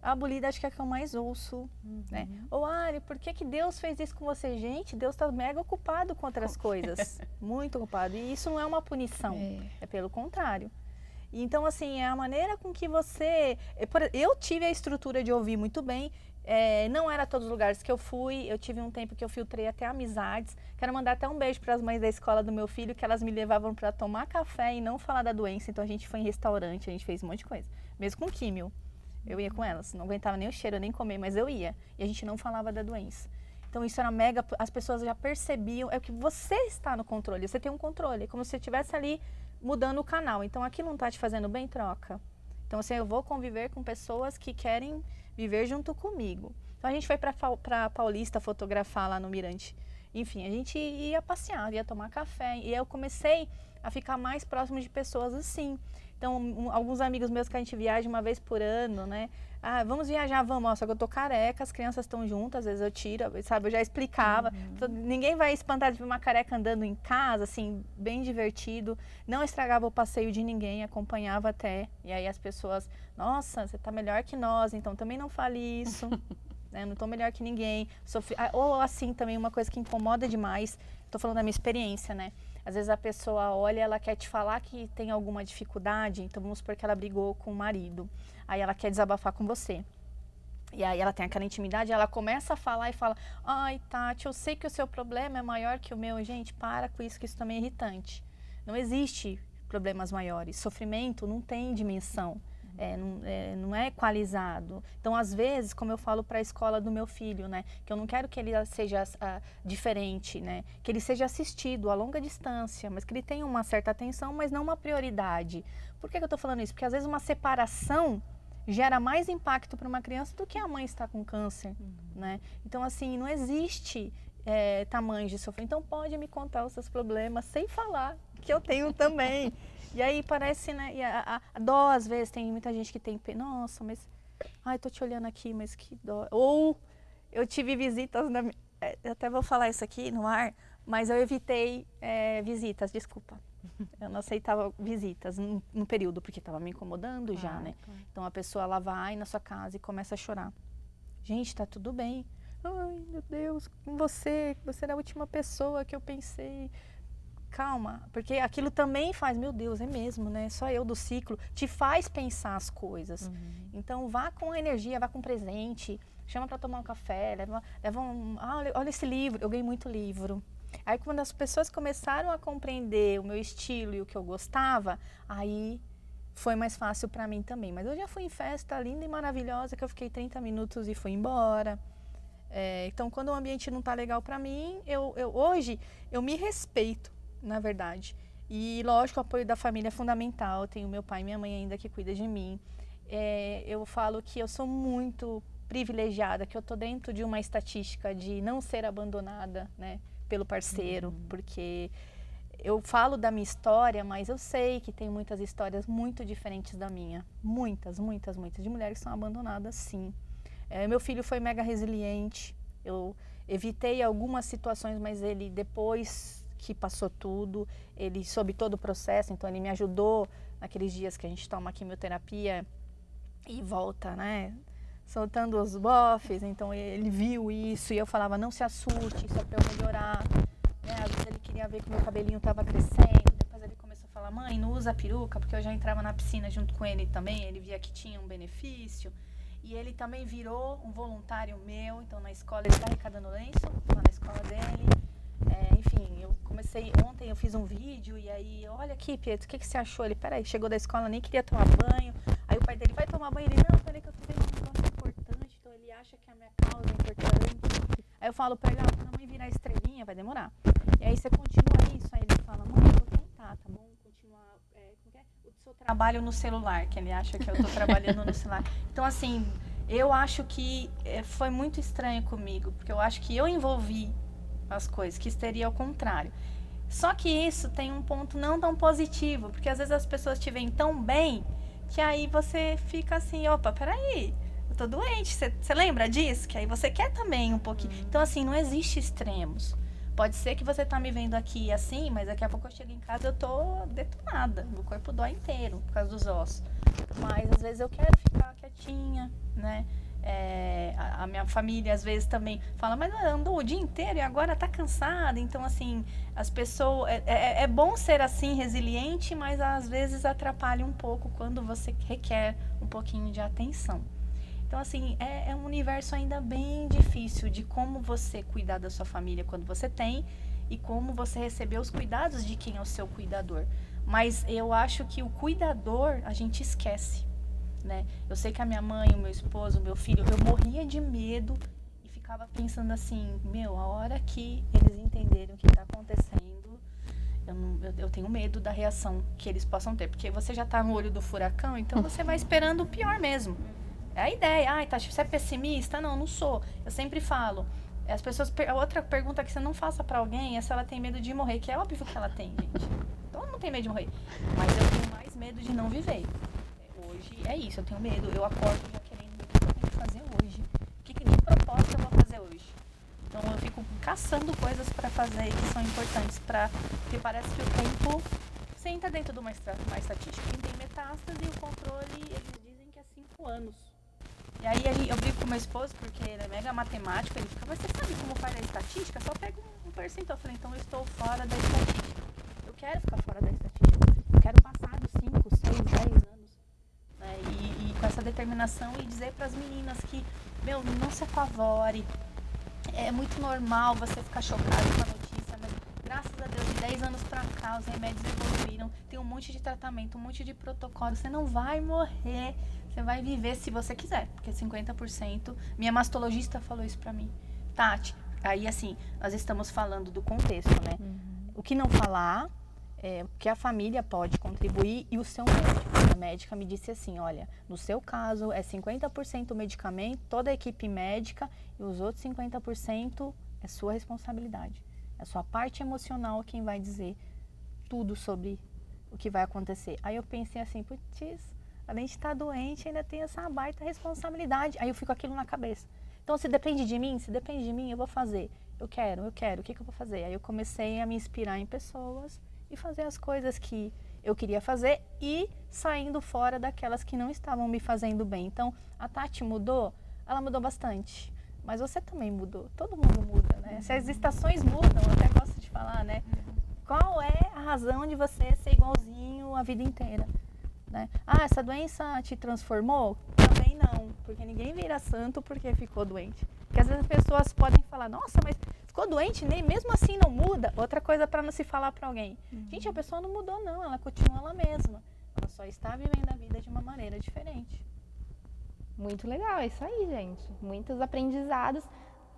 abolida, acho que é a que eu mais ouço, né? Ou, por que Deus fez isso com você? Gente, Deus está mega ocupado com outras coisas, muito ocupado. E isso não é uma punição, é pelo contrário. Então, assim, é a maneira com que você... Eu tive a estrutura de ouvir muito bem, não era todos os lugares que eu fui, eu tive um tempo que eu filtrei até amizades. Quero mandar até um beijo para as mães da escola do meu filho, que elas me levavam para tomar café e não falar da doença. Então, a gente foi em restaurante, a gente fez um monte de coisa, mesmo com químio. Eu ia com elas, não aguentava nem o cheiro, nem comer, mas eu ia. E a gente não falava da doença. Então isso era mega, as pessoas já percebiam, é que você está no controle, você tem um controle, é como se você estivesse ali mudando o canal. Então aquilo não está te fazendo bem, troca. Então assim, eu vou conviver com pessoas que querem viver junto comigo. Então a gente foi para Paulista fotografar lá no Mirante. Enfim, a gente ia passear, ia tomar café, e eu comecei a ficar mais próximo de pessoas assim. Então, alguns amigos meus que a gente viaja uma vez por ano, né? Vamos viajar, vamos. Só que eu tô careca, as crianças estão juntas, às vezes eu tiro, sabe? Eu já explicava. Então, ninguém vai espantar de ver uma careca andando em casa, assim, bem divertido. Não estragava o passeio de ninguém, acompanhava até. E aí as pessoas, nossa, você tá melhor que nós, então também não fale isso. Né? Não tô melhor que ninguém. Ou assim, também uma coisa que incomoda demais. Tô falando da minha experiência, né? Às vezes a pessoa olha, ela quer te falar que tem alguma dificuldade, então vamos supor que ela brigou com o marido, aí ela quer desabafar com você. E aí ela tem aquela intimidade, ela começa a falar e fala, ai Tati, eu sei que o seu problema é maior que o meu. Gente, para com isso, que isso também é irritante. Não existe problemas maiores, sofrimento não tem dimensão. Não é equalizado. Então, às vezes, como eu falo para a escola do meu filho, né, que eu não quero que ele seja diferente, né, que ele seja assistido a longa distância, mas que ele tenha uma certa atenção, mas não uma prioridade. Por que eu estou falando isso? Porque, às vezes, uma separação gera mais impacto para uma criança do que a mãe estar com câncer, né? Então, assim, não existe tamanho de sofrer. Então, pode me contar os seus problemas sem falar, que eu tenho também. E aí parece, né, a dó às vezes, tem muita gente que tem, nossa, mas, tô te olhando aqui, mas que dó. Ou eu tive visitas, eu até vou falar isso aqui no ar, mas eu evitei visitas, desculpa. Eu não aceitava visitas no período, porque estava me incomodando já, né? Claro. Então a pessoa ela vai na sua casa e começa a chorar. Gente, tá tudo bem. Ai, meu Deus, com você era a última pessoa que eu pensei. calma, porque aquilo também faz, meu Deus, é mesmo, né? Só eu do ciclo, te faz pensar as coisas. Então vá com energia, vá com presente, chama para tomar um café, leva olha esse livro, eu ganhei muito livro. Aí quando as pessoas começaram a compreender o meu estilo e o que eu gostava, aí foi mais fácil para mim também. Mas eu já fui em festa linda e maravilhosa que eu fiquei 30 minutos e fui embora. Então, quando o ambiente não tá legal para mim, hoje eu me respeito, na verdade. E, lógico, o apoio da família é fundamental. Eu tenho meu pai e minha mãe ainda que cuidam de mim. Eu falo que eu sou muito privilegiada, que eu tô dentro de uma estatística de não ser abandonada, né, pelo parceiro, porque eu falo da minha história, mas eu sei que tem muitas histórias muito diferentes da minha. Muitas, de mulheres que são abandonadas, sim. Meu filho foi mega resiliente, eu evitei algumas situações, mas ele, depois que passou tudo, ele soube todo o processo, então ele me ajudou naqueles dias que a gente toma quimioterapia e volta, né, soltando os bofes, então ele viu isso e eu falava, não se assuste, isso é para eu melhorar. Às vezes ele queria ver que o meu cabelinho estava crescendo, depois ele começou a falar, mãe, não usa peruca, porque eu já entrava na piscina junto com ele também, ele via que tinha um benefício. E ele também virou um voluntário meu, então na escola ele está arrecadando lenço, lá na escola dele. Enfim, eu comecei, ontem eu fiz um vídeo e aí, olha aqui, Pietro, o que você achou? Ele, peraí, chegou da escola, nem queria tomar banho. Aí o pai dele, vai tomar banho? Ele, não, peraí que eu tô vendo um negócio importante, então ele acha que a minha causa é importante. Aí eu falo pra ele, quando a mãe virar estrelinha, vai demorar. E aí você continua isso, aí ele fala, mãe, eu vou tentar, tá bom? Continuar, o seu trabalho no celular, que ele acha que eu tô trabalhando no celular. Então, assim, eu acho que foi muito estranho comigo, porque eu acho que eu envolvi as coisas, que seria ao contrário. Só que isso tem um ponto não tão positivo, porque às vezes as pessoas te veem tão bem, que aí você fica assim, opa, peraí, eu tô doente, você lembra disso? Que aí você quer também um pouquinho. Então, assim, não existe extremos. Pode ser que você tá me vendo aqui assim, mas daqui a pouco eu chego em casa e eu tô detonada. Meu corpo dói inteiro por causa dos ossos. Mas às vezes eu quero ficar quietinha, né? A minha família às vezes também fala, mas andou o dia inteiro e agora tá cansada. Então, assim, as pessoas... É bom ser assim, resiliente, mas às vezes atrapalha um pouco quando você requer um pouquinho de atenção. Então, assim, é um universo ainda bem difícil de como você cuidar da sua família quando você tem e como você receber os cuidados de quem é o seu cuidador. Mas eu acho que o cuidador a gente esquece, né? Eu sei que a minha mãe, o meu esposo, o meu filho, eu morria de medo e ficava pensando assim, a hora que eles entenderem o que está acontecendo, eu tenho medo da reação que eles possam ter. Porque você já está no olho do furacão, então você vai esperando o pior mesmo. É a ideia, Tati, você é pessimista? Não, não sou. Eu sempre falo, as pessoas, outra pergunta que você não faça pra alguém é se ela tem medo de morrer, que é óbvio que ela tem, gente. Então não tem medo de morrer. Mas eu tenho mais medo de não viver. Hoje é isso, eu tenho medo, eu acordo já querendo ver o que eu tenho que fazer hoje. Que propósito eu vou fazer hoje? Então eu fico caçando coisas pra fazer que são importantes, porque parece que o tempo, você entra dentro de uma estatística. Quem tem metástase e o controle, eles dizem que é 5 anos. E aí eu brigo com meu esposo, porque ele é mega matemático, ele fica, mas você sabe como faz a estatística? Só pega um percentual. Eu falei, então eu estou fora da estatística. Eu quero ficar fora da estatística. Eu quero passar dos 5, 6, 10 anos. Né? E com essa determinação e dizer para as meninas que, não se apavore. É muito normal você ficar chocado com a notícia, mas graças a Deus, de 10 anos para cá, os remédios evoluíram, tem um monte de tratamento, um monte de protocolo, você não vai morrer. Você vai viver se você quiser, porque 50%... Minha mastologista falou isso pra mim. Tati, aí assim, nós estamos falando do contexto, né? O que não falar é o que a família pode contribuir e o seu médico. A médica me disse assim, olha, no seu caso é 50% medicamento, toda a equipe médica, e os outros 50% é sua responsabilidade. É a sua parte emocional quem vai dizer tudo sobre o que vai acontecer. Aí eu pensei assim, putz, além de estar doente, ainda tem essa baita responsabilidade. Aí eu fico aquilo na cabeça. Então, se depende de mim, eu vou fazer. Eu quero, o que eu vou fazer? Aí eu comecei a me inspirar em pessoas e fazer as coisas que eu queria fazer e saindo fora daquelas que não estavam me fazendo bem. Então, a Tati mudou? Ela mudou bastante. Mas você também mudou. Todo mundo muda, né? Se as estações mudam, eu até gosto de falar, né? Qual é a razão de você ser igualzinho a vida inteira? Né? Ah, essa doença te transformou? Também não, porque ninguém vira santo porque ficou doente. Porque às vezes as pessoas podem falar, nossa, mas ficou doente, nem mesmo assim não muda. Outra coisa para não se falar para alguém. Gente, a pessoa não mudou não, ela continua ela mesma. Ela só está vivendo a vida de uma maneira diferente. Muito legal, é isso aí, gente. Muitos aprendizados.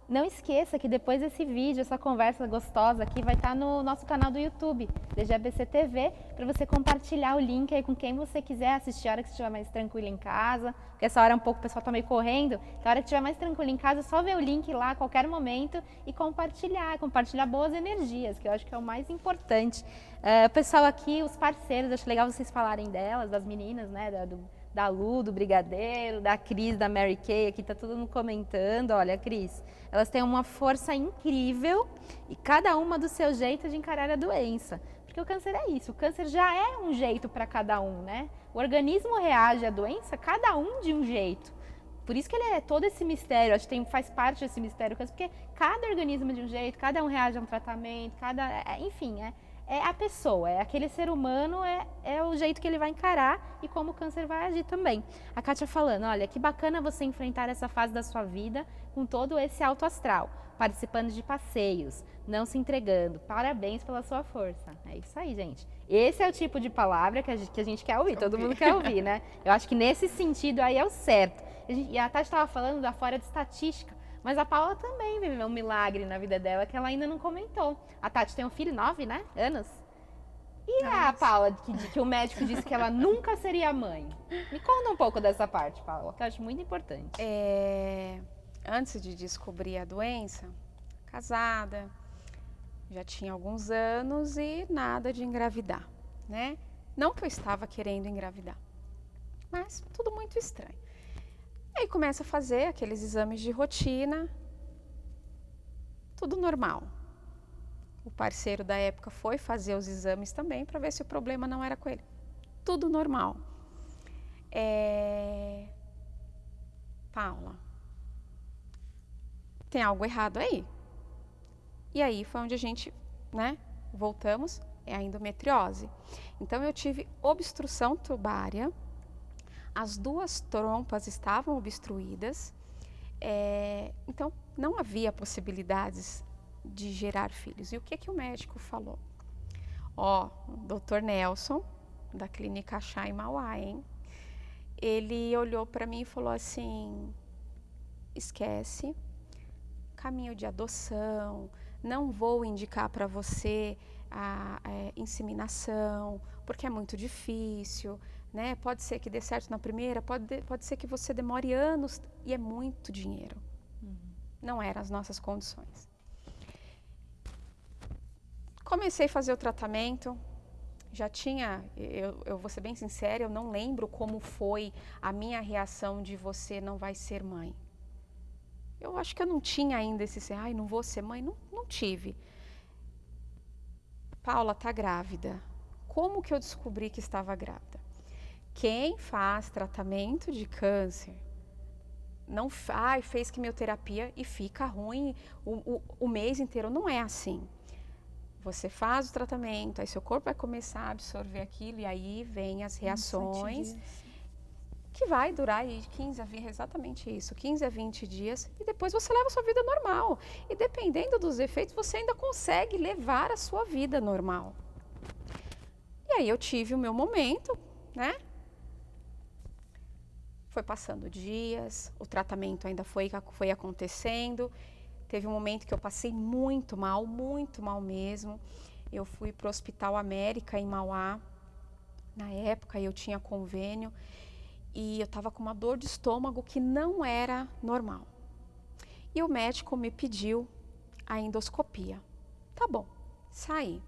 Não esqueça que depois desse vídeo, essa conversa gostosa aqui vai estar no nosso canal do YouTube, DGABC TV, para você compartilhar o link aí com quem você quiser assistir a hora que estiver mais tranquilo em casa, porque essa hora é um pouco o pessoal tá meio correndo, a hora que estiver mais tranquilo em casa, é só ver o link lá a qualquer momento e compartilhar boas energias, que eu acho que é o mais importante. O pessoal aqui, os parceiros, acho legal vocês falarem delas, das meninas, né, da Lu, do Brigadeiro, da Cris, da Mary Kay, aqui tá todo mundo comentando. Olha, Cris, elas têm uma força incrível e cada uma do seu jeito de encarar a doença. Porque o câncer é isso, o câncer já é um jeito para cada um, né? O organismo reage à doença, cada um de um jeito. Por isso que ele é todo esse mistério, acho que faz parte desse mistério, porque cada organismo de um jeito, cada um reage a um tratamento, enfim, é a pessoa, é aquele ser humano, é o jeito que ele vai encarar e como o câncer vai agir também. A Kátia falando, olha, que bacana você enfrentar essa fase da sua vida com todo esse alto astral, participando de passeios, não se entregando. Parabéns pela sua força. É isso aí, gente. Esse é o tipo de palavra que a gente quer ouvir, todo mundo quer ouvir, né? Eu acho que nesse sentido aí é o certo. E a Tati estava falando da fora de estatística, mas a Paula também viveu um milagre na vida dela que ela ainda não comentou. A Tati tem um filho, 9, né? Anos. E a Paula, que o médico disse que ela nunca seria mãe? Me conta um pouco dessa parte, Paula, que eu acho muito importante. Antes de descobrir a doença, casada, já tinha alguns anos e nada de engravidar, né? Não que eu estava querendo engravidar, mas tudo muito estranho. Aí começa a fazer aqueles exames de rotina, tudo normal. O parceiro da época foi fazer os exames também para ver se o problema não era com ele. Tudo normal. Paula, tem algo errado aí. E aí foi onde a gente, né, voltamos, é a endometriose. Então eu tive obstrução tubária, as 2 trompas estavam obstruídas, então não havia possibilidades de gerar filhos. E o que o médico falou? O Dr. Nelson, da Clínica Chá em Mauá, hein? Ele olhou para mim e falou assim, esquece, caminho de adoção, não vou indicar para você a inseminação, porque é muito difícil, né? Pode ser que dê certo na primeira, pode ser que você demore anos e é muito dinheiro. Não eram as nossas condições. Comecei a fazer o tratamento, já tinha, eu vou ser bem sincera, eu não lembro como foi a minha reação de você não vai ser mãe. Eu acho que eu não tinha ainda esse, não vou ser mãe, não tive. Paula tá grávida. Como que eu descobri que estava grávida? Quem faz tratamento de câncer não fez quimioterapia e fica ruim o mês inteiro. Não é assim. Você faz o tratamento, aí seu corpo vai começar a absorver aquilo e aí vem as reações que vai durar aí 15 a 20, exatamente isso, 15 a 20 dias e depois você leva a sua vida normal. E dependendo dos efeitos, você ainda consegue levar a sua vida normal. E aí eu tive o meu momento, né? Foi passando dias, o tratamento ainda foi acontecendo. Teve um momento que eu passei muito mal mesmo. Eu fui para o Hospital América em Mauá. Na época eu tinha convênio e eu estava com uma dor de estômago que não era normal. E o médico me pediu a endoscopia. Tá bom, saí.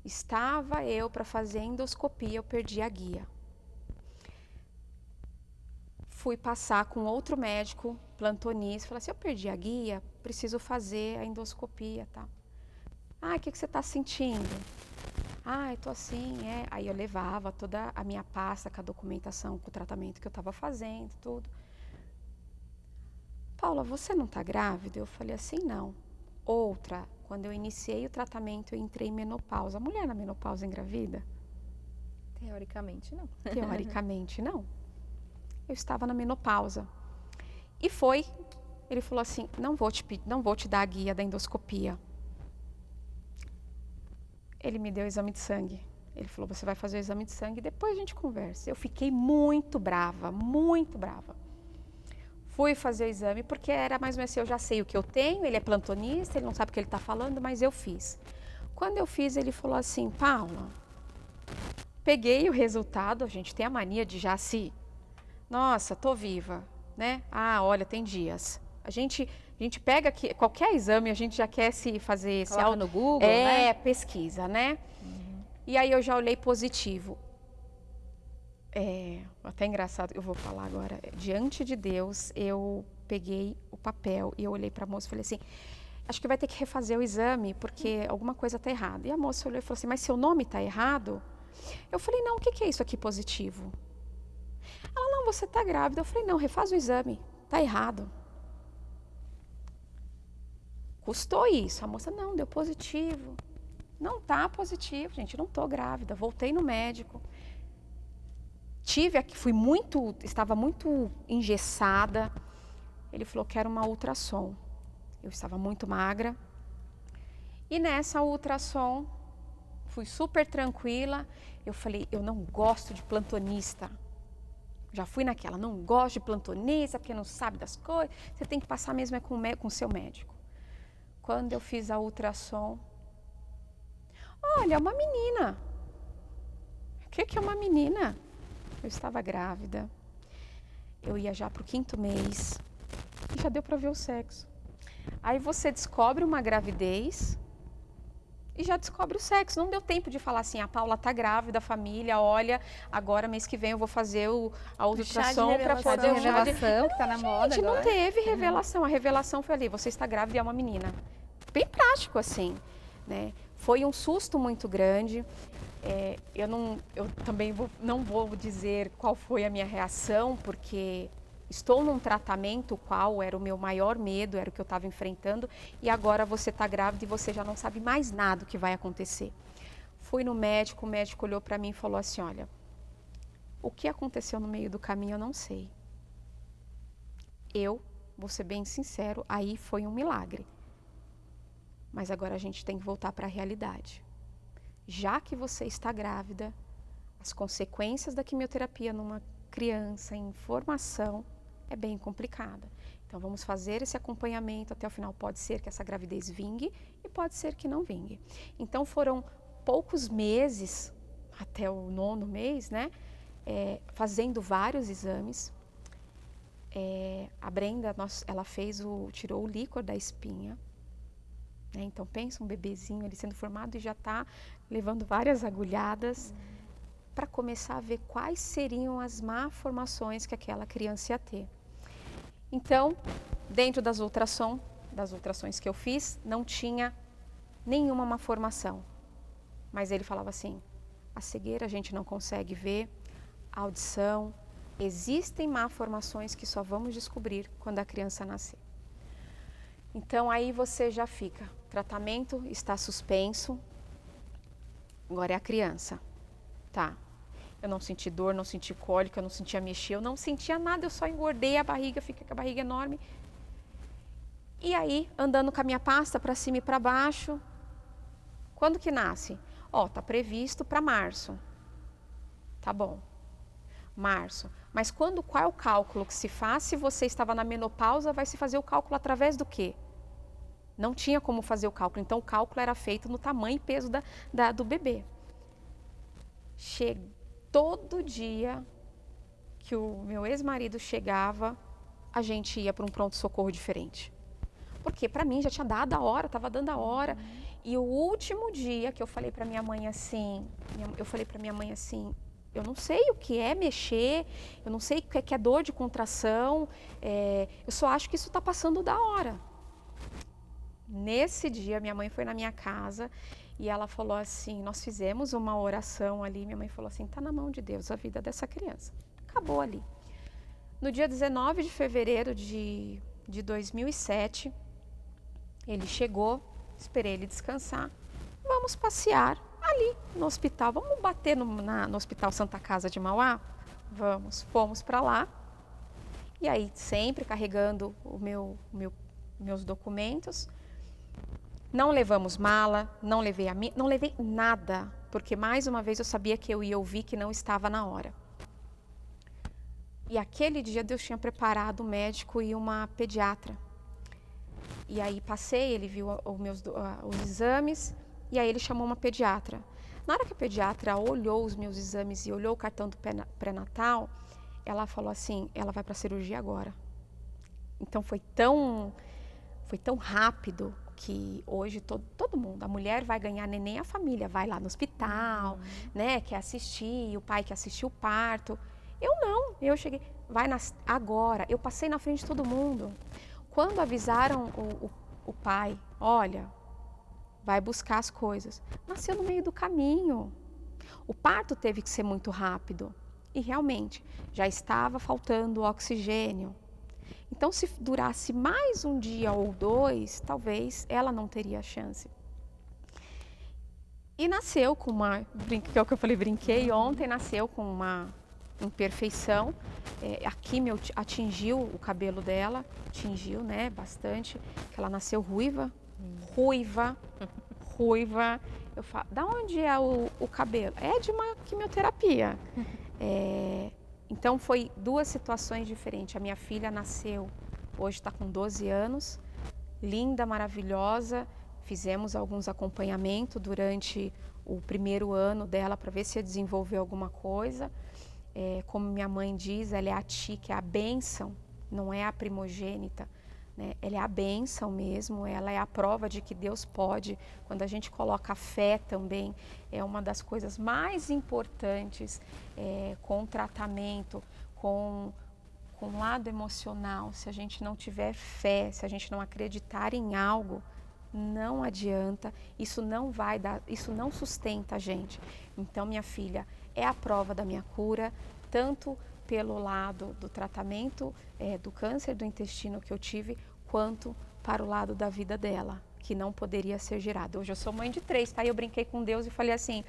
Estava eu para fazer a endoscopia, eu perdi a guia. Fui passar com outro médico, plantonista, falei assim, eu perdi a guia, preciso fazer a endoscopia, tá? O que você está sentindo? Eu tô assim, Aí eu levava toda a minha pasta com a documentação, com o tratamento que eu estava fazendo, tudo. Paula, você não está grávida? Eu falei assim, não. Outra, quando eu iniciei o tratamento, eu entrei em menopausa. A mulher na menopausa engravida? Teoricamente, não. Teoricamente, não. Eu estava na menopausa. E ele falou assim, não vou te dar a guia da endoscopia. Ele me deu o exame de sangue. Ele falou, você vai fazer o exame de sangue e depois a gente conversa. Eu fiquei muito brava, muito brava. Fui fazer o exame porque era mais ou menos assim, eu já sei o que eu tenho, ele é plantonista, ele não sabe o que ele está falando, mas eu fiz. Quando eu fiz, ele falou assim, Paula, peguei o resultado, a gente tem a mania de já nossa, tô viva, né? Ah, olha, tem dias. A gente pega aqui, qualquer exame, a gente já quer se fazer... Coloca no Google, né? Pesquisa, né? E aí eu já olhei positivo. Até engraçado, eu vou falar agora. Diante de Deus, eu peguei o papel e eu olhei para a moça e falei assim, acho que vai ter que refazer o exame, porque alguma coisa está errada. E a moça olhou e falou assim, mas seu nome está errado? Eu falei, não, o que é isso aqui positivo? Ela, não, você está grávida. Eu falei, não, refaz o exame, está errado. Custou isso. A moça, não, deu positivo. Não está positivo, gente, não estou grávida. Voltei no médico. Estava muito engessada. Ele falou que era uma ultrassom. Eu estava muito magra. E nessa ultrassom, fui super tranquila. Eu falei, eu não gosto de plantonista. Já fui naquela, não gosto de plantonista, porque não sabe das coisas. Você tem que passar mesmo com o seu médico. Quando eu fiz a ultrassom, olha, uma menina. O que é uma menina? Eu estava grávida. Eu ia já para o 5º mês. E já deu para ver o sexo. Aí você descobre uma gravidez e já descobre o sexo. Não deu tempo de falar assim, a Paula tá grávida, família, olha, agora mês que vem eu vou fazer a ultrassom para poder... A revelação que tá na moda agora. Não teve revelação. A revelação foi ali, você está grávida e é uma menina. Bem prático assim, né? Foi um susto muito grande. Eu também não vou dizer qual foi a minha reação, porque estou num tratamento, qual era o meu maior medo, era o que eu estava enfrentando, e agora você está grávida e você já não sabe mais nada o que vai acontecer. Fui no médico, o médico olhou para mim e falou assim, olha, o que aconteceu no meio do caminho eu não sei. Vou ser bem sincero, aí foi um milagre. Mas agora a gente tem que voltar para a realidade. Já que você está grávida, as consequências da quimioterapia numa criança em formação é bem complicada. Então vamos fazer esse acompanhamento até o final. Pode ser que essa gravidez vingue e pode ser que não vingue. Então foram poucos meses, até o 9º mês, né? Fazendo vários exames. A Brenda, ela tirou o líquor da espinha. Então pensa um bebezinho ali sendo formado e já está levando várias agulhadas para começar a ver quais seriam as malformações que aquela criança ia ter. Então, dentro das ultrassons que eu fiz, não tinha nenhuma malformação. Mas ele falava assim, a cegueira a gente não consegue ver, a audição, existem malformações que só vamos descobrir quando a criança nascer. Então aí você já fica, o tratamento está suspenso, agora é a criança, tá? Eu não senti dor, não senti cólica, eu não sentia mexer, eu não sentia nada, eu só engordei a barriga, fiquei com a barriga enorme. E aí, andando com a minha pasta para cima e para baixo, quando que nasce? Tá previsto para março. Tá bom, março. Mas qual é o cálculo que se faz? Se você estava na menopausa, vai se fazer o cálculo através do quê? Não tinha como fazer o cálculo, então o cálculo era feito no tamanho e peso do bebê. Todo dia que o meu ex-marido chegava, a gente ia para um pronto-socorro diferente. Porque para mim já tinha dado a hora, estava dando a hora. E o último dia que eu falei para minha mãe assim, eu não sei o que é mexer, eu não sei o que é dor de contração, eu só acho que isso está passando da hora. Nesse dia, minha mãe foi na minha casa e ela falou assim, nós fizemos uma oração ali, minha mãe falou assim, está na mão de Deus a vida dessa criança. Acabou ali. No dia 19 de fevereiro de 2007, Ele chegou, esperei ele descansar. Vamos passear ali no hospital. Vamos bater no Hospital Santa Casa de Mauá? Vamos. Fomos para lá. E aí, sempre carregando meus documentos. Não levamos mala, não levei nada, porque mais uma vez eu sabia que eu ia ouvir que não estava na hora. E aquele dia Deus tinha preparado um médico e uma pediatra. E aí passei, ele viu os exames e aí ele chamou uma pediatra. Na hora que a pediatra olhou os meus exames e olhou o cartão do pré-natal, ela falou assim, ela vai para a cirurgia agora. Então foi tão rápido que hoje todo mundo, a mulher vai ganhar neném, a família vai lá no hospital, né, quer assistir, o pai quer assistir o parto. Eu não, eu cheguei, agora, eu passei na frente de todo mundo. Quando avisaram o pai, olha, vai buscar as coisas, nasceu no meio do caminho. O parto teve que ser muito rápido e realmente já estava faltando oxigênio. Então, se durasse mais um dia ou 2, talvez ela não teria chance. E nasceu com que é o que eu falei, brinquei ontem, nasceu com uma imperfeição. A químio atingiu o cabelo dela, atingiu, né, bastante. Ela nasceu ruiva. Eu falo, da onde é o cabelo? É de uma quimioterapia. Então, foi 2 situações diferentes. A minha filha nasceu, hoje está com 12 anos, linda, maravilhosa. Fizemos alguns acompanhamentos durante o primeiro ano dela para ver se ia desenvolver alguma coisa. Como minha mãe diz, ela é a que é a bênção, não é a primogênita. Né? Ela é a bênção mesmo, ela é a prova de que Deus pode. Quando a gente coloca fé também, é uma das coisas mais importantes, com o tratamento, com o lado emocional. Se a gente não tiver fé, se a gente não acreditar em algo, não adianta, isso não sustenta a gente. Então, minha filha é a prova da minha cura, tanto pelo lado do tratamento do câncer do intestino que eu tive, quanto para o lado da vida dela, que não poderia ser gerado. Hoje eu sou mãe de 3, tá? E eu brinquei com Deus e falei assim,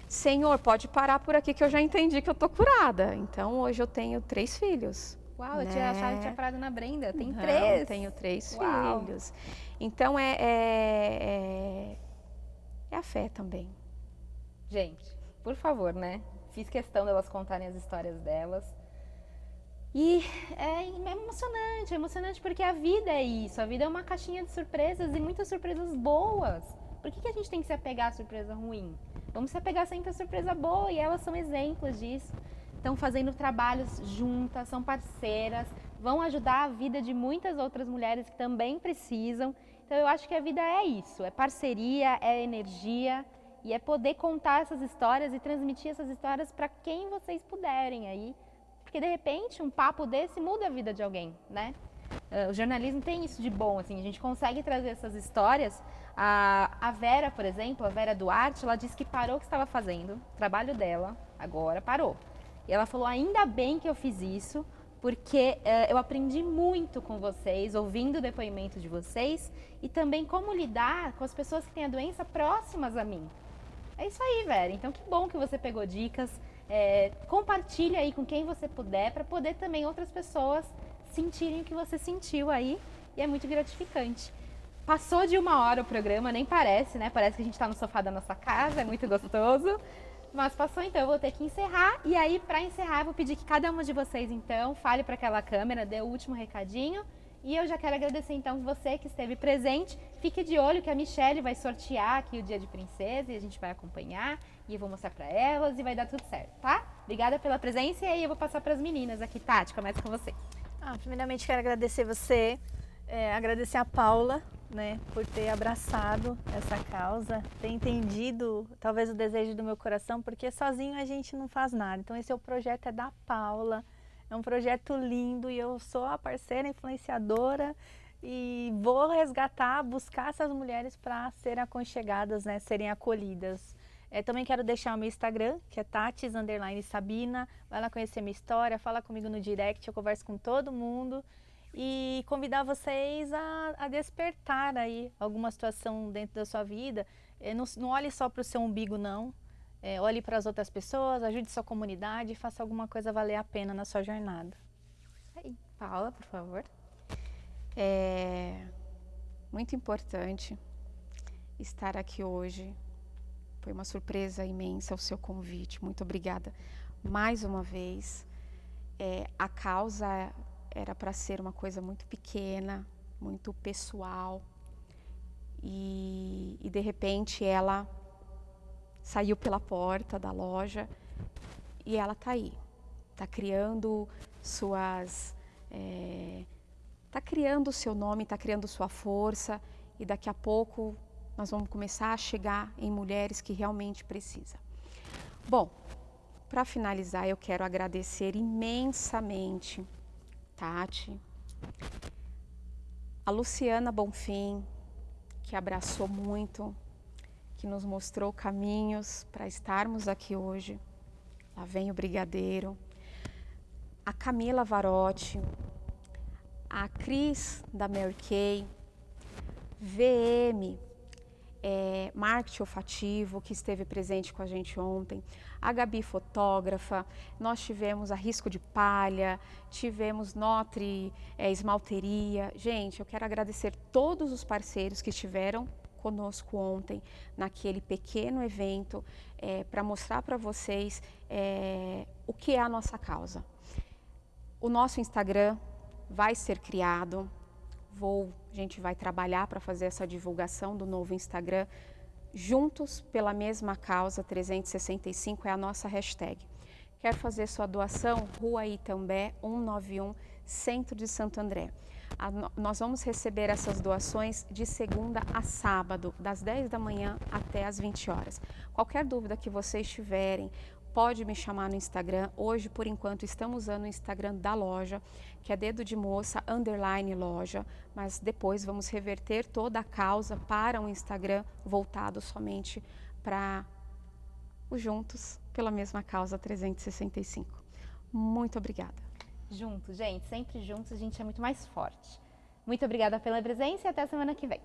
Senhor, pode parar por aqui que eu já entendi que eu tô curada. Então, hoje eu tenho 3 filhos. Uau, eu tinha achado que tinha parado na Brenda. Tem 3. Eu tenho 3 filhos. Então, é a fé também. Gente, por favor, né? Fiz questão delas contarem as histórias delas. E é emocionante porque a vida é isso. A vida é uma caixinha de surpresas e muitas surpresas boas. Por que a gente tem que se apegar à surpresa ruim? Vamos se apegar sempre à surpresa boa e elas são exemplos disso. Estão fazendo trabalhos juntas, são parceiras, vão ajudar a vida de muitas outras mulheres que também precisam. Então eu acho que a vida é isso, é parceria, é energia e é poder contar essas histórias e transmitir essas histórias para quem vocês puderem aí. Porque de repente um papo desse muda a vida de alguém, né? O jornalismo tem isso de bom, assim, a gente consegue trazer essas histórias. A Vera, por exemplo, a Vera Duarte, ela disse que parou o que estava fazendo, o trabalho dela agora parou. E ela falou, ainda bem que eu fiz isso, porque eu aprendi muito com vocês, ouvindo o depoimento de vocês, e também como lidar com as pessoas que têm a doença próximas a mim. É isso aí, Vera. Então, que bom que você pegou dicas. Compartilha aí com quem você puder, para poder também outras pessoas sentirem o que você sentiu aí, e é muito gratificante. Passou de 1 hora o programa, nem parece, né? Parece que a gente está no sofá da nossa casa, é muito gostoso. Mas passou, então eu vou ter que encerrar. E aí, para encerrar, eu vou pedir que cada uma de vocês, então, fale para aquela câmera, dê o último recadinho. E eu já quero agradecer, então, você que esteve presente. Fique de olho que a Michelle vai sortear aqui o Dia de Princesa e a gente vai acompanhar. E eu vou mostrar para elas e vai dar tudo certo, tá? Obrigada pela presença e aí eu vou passar para as meninas aqui. Tati, começa com você. Primeiramente, quero agradecer você, agradecer a Paula, né, por ter abraçado essa causa, ter entendido talvez o desejo do meu coração, porque sozinho a gente não faz nada. Então esse projeto é da Paula, é um projeto lindo e eu sou a parceira influenciadora e vou resgatar, buscar essas mulheres para serem aconchegadas, né, serem acolhidas. Também quero deixar o meu Instagram, que é Tatis_Sabina, vai lá conhecer minha história, fala comigo no direct, eu converso com todo mundo. e convidar vocês a despertar aí alguma situação dentro da sua vida. Não olhe só para o seu umbigo, não. Olhe para as outras pessoas, ajude sua comunidade e faça alguma coisa valer a pena na sua jornada. Isso aí. Paula, por favor. É muito importante estar aqui hoje. Foi uma surpresa imensa o seu convite. Muito obrigada mais uma vez. A causa era para ser uma coisa muito pequena, muito pessoal. E de repente ela saiu pela porta da loja e ela está aí. Está criando está criando o seu nome, está criando sua força, e daqui a pouco nós vamos começar a chegar em mulheres que realmente precisam. Bom, para finalizar, eu quero agradecer imensamente Tati, a Luciana Bonfim, que abraçou muito, que nos mostrou caminhos para estarmos aqui hoje. Lá vem o Brigadeiro. A Camila Varotti, a Cris da Mary Kay, VM, Marketing Olfativo, que esteve presente com a gente ontem, a Gabi Fotógrafa, nós tivemos a Risco de Palha, tivemos Notri Esmalteria. Gente, eu quero agradecer todos os parceiros que estiveram conosco ontem naquele pequeno evento para mostrar para vocês o que é a nossa causa. O nosso Instagram vai ser criado. A gente vai trabalhar para fazer essa divulgação do novo Instagram. Juntos pela mesma causa, 365 é a nossa hashtag. Quer fazer sua doação? Rua Itambé, 191, Centro de Santo André. Nós vamos receber essas doações de segunda a sábado, das 10 da manhã até as 20 horas. Qualquer dúvida que vocês tiverem, pode me chamar no Instagram. Hoje, por enquanto, estamos usando o Instagram da loja, que é Dedo de Moça, _loja, mas depois vamos reverter toda a causa para um Instagram voltado somente para os Juntos pela Mesma Causa 365. Muito obrigada. Juntos, gente, sempre juntos a gente é muito mais forte. Muito obrigada pela presença e até a semana que vem.